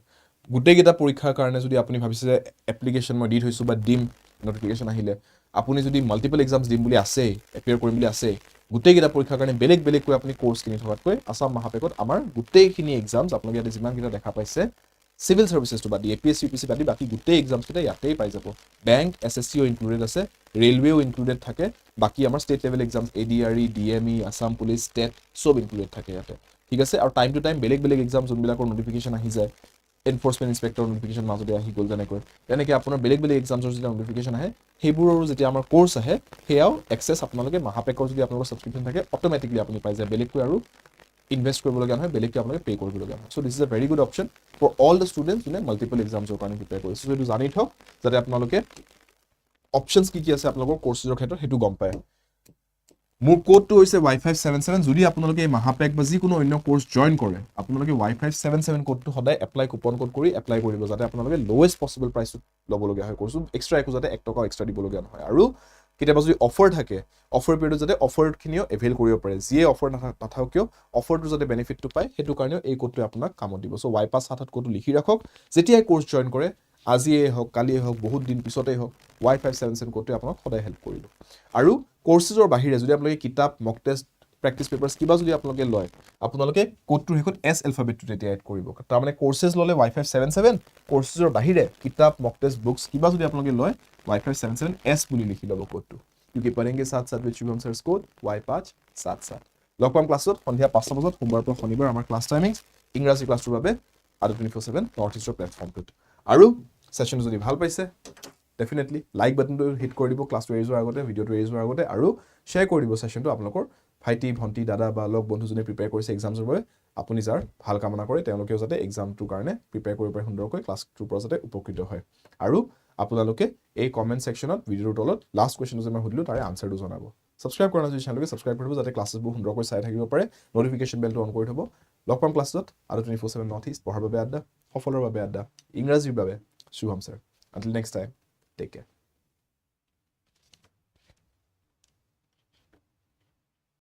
গোটেইকেইটা পৰীক্ষাৰ কাৰণে যদি আপুনি ভাবিছে যে এপ্লিকেশ্যন মই দি থৈছোঁ বা দিম নটিফিকেশ্যন আহিলে আপুনি যদি মাল্টিপল এক্সামছ দিম বুলি আছে এপিয়াৰ কৰিম বুলি আছে গোটেইকেইটা পৰীক্ষাৰ কাৰণে বেলেগকৈ আপুনি কোৰ্চ কিনি থকাতকৈ আছাম মাহাপেকত আমাৰ গোটেইখিনি এক্সামছ আপোনালোকে ইয়াতে যিমানকেইটা দেখা পাইছে সিভিল সাৰ্ভিসেছটো বাদ APSC UPSC বাদ বাকি গোটেই এক্সামছ কেইটা ইয়াতেই পাই যাব বেংক SSCও ইনক্লুডেড আছে ৰেলৱেও ইনক্লুডেড থাকে বাকি আমাৰ state level exams ADRE DME Assam police state সব ইনক্লুডেড থাকে ইয়াতে ঠিক আছে আৰু টাইম টু টাইম বেলেগ এক্সাম যোনবিলাকৰ নটিফিকেশ্যন আহি যায় এনফোৰ্সমেন্ট ইন্সপেক্টৰ নটিফিকেশ্যন মাজতে আহি গ'ল তেনেকৈ আপোনাৰ বেলেগ এক্সামছৰ যেতিয়া নটিফিকেশ্যন আহে সেইবোৰৰো যেতিয়া আমাৰ কোৰ্চ আহে সেয়াও এক্সেছ আপোনালোকে মাহাপেকৰ যদি আপোনালোকৰ ছাবস্ক্ৰিপশ্যন থাকে অট'মেটিকলি আপুনি পাই যায় বেলেগকৈ আৰু ইনভেষ্ট কৰিবলগীয়া নহয় বেলেগকৈ আপোনালোকে পে' কৰিবলগীয়া হয় so' this is a very good option for all the students যোনে মাল্টিপল এক্সামছৰ কাৰণে প্ৰিপেয়াৰ কৰিছে চ' এইটো জানি থওক যাতে আপোনালোকে অপশ্যনছ কি আছে আপোনালোকৰ কোৰ্চৰ ক্ষেত্ৰত সেইটো গম পায় মোৰ কোডটো হৈছে Y577 যদি আপোনালোকে এই মাহাপেক বা যিকোনো অন্য কোৰ্চ জইন কৰে আপোনালোকে Y577 কোডটো সদায় এপ্লাই কুপন কোড কৰি এপ্লাই কৰিব যাতে আপোনালোকে লোৱেষ্ট পচিবল প্ৰাইচত ল'বলগীয়া হয় কোৰ্চটো এক্সট্ৰা একো যাতে 1 টকা এক্সট্ৰা দিবলগীয়া নহয় আৰু কেতিয়াবা যদি অফাৰ থাকে অফাৰ পিৰিয়ডত যাতে অফাৰখিনিও এভেইল কৰিব পাৰে যিয়ে অফাৰ নাথাকক কিয় অফাৰটো যাতে বেনিফিটটো পায় সেইটো কাৰণেও এই কোডটোৱে আপোনাক কামত দিব চ' Y577 কোডটো লিখি ৰাখক যেতিয়াই কোৰ্চ জইন কৰে আজিয়ে হওক কালিয়ে হওক বহুত দিন পিছতেই হওক Y577 কোডটোৱে আপোনাক সদায় হেল্প কৰিব আৰু কোৰ্চেছৰ বাহিৰে যদি আপোনালোকে কিতাপ মক টেষ্ট প্ৰেক্টিছ পেপাৰ্ছ কিবা যদি আপোনালোকে লয় আপোনালোকে কোডটোৰ শেষত এছ এলফাবেটটো তেতিয়া এড কৰিব তাৰমানে কোৰ্চেছ ল'লে Y577 কোৰ্চেছৰ বাহিৰে কিতাপ মক টেষ্ট বুকছ কিবা যদি আপোনালোকে লয় Y577 এছ বুলি লিখি ল'ব কোডটো क्योंकि पढ़ेंगे साथ साथ with Shubham sir code Y577 লগ পাম ক্লাছত সন্ধিয়া 5টা বজাত সোমবাৰৰ পৰা শনিবাৰ আমাৰ ক্লাছ টাইমিংছ ইংৰাজী ক্লাছটোৰ বাবে Idioms 24/7 নৰ্থ ইষ্টৰ প্লেটফৰ্মটোত আৰু সেশনটো যদি ভাল পাইছে ডেফিনেটলি লাইক বাটনটো হিট কৰি দিব ক্লাছটো এৰি যোৱাৰ আগতে ভিডিঅ'টো এৰি যোৱাৰ আগতে আৰু শ্বেয়াৰ কৰি দিব সেশনটো আপোনালোকৰ ভাইটি ভণ্টি দাদা বা লগ বন্ধুজনে প্ৰিপেয়াৰ কৰিছে এক্সামছৰ বাবে আপুনি যাৰ ভাল কামনা কৰে তেওঁলোকেও যাতে এক্সামটোৰ কাৰণে প্ৰিপেয়াৰ কৰিব পাৰে সুন্দৰকৈ ক্লাছটোৰ পৰা যাতে উপকৃত হয় আৰু আপোনালোকে এই কমেন্ট সেকশনত ভিডিঅ'ৰ তলত লাষ্ট কোৱেশ্চনটো যে মই সুধিলো তাৰে আনসাৰটো জনাব সাবস্ক্ৰাইব কৰা যদি চেনেলটো সাবস্ক্ৰাইব কৰিব যাতে ক্লাছেছবোৰ সুন্দৰকৈ চাই থাকিব পাৰে নটিফিকেশন বেলটো অন কৰি থব লগ পাম ক্লাছত আৰু 24/7 নৰ্থ ইষ্ট পঢ়াৰ বাবে আড্ডা সফলৰ বাবে আড্ডা ইংৰাজীৰ বাবে Shubham sir until next time take care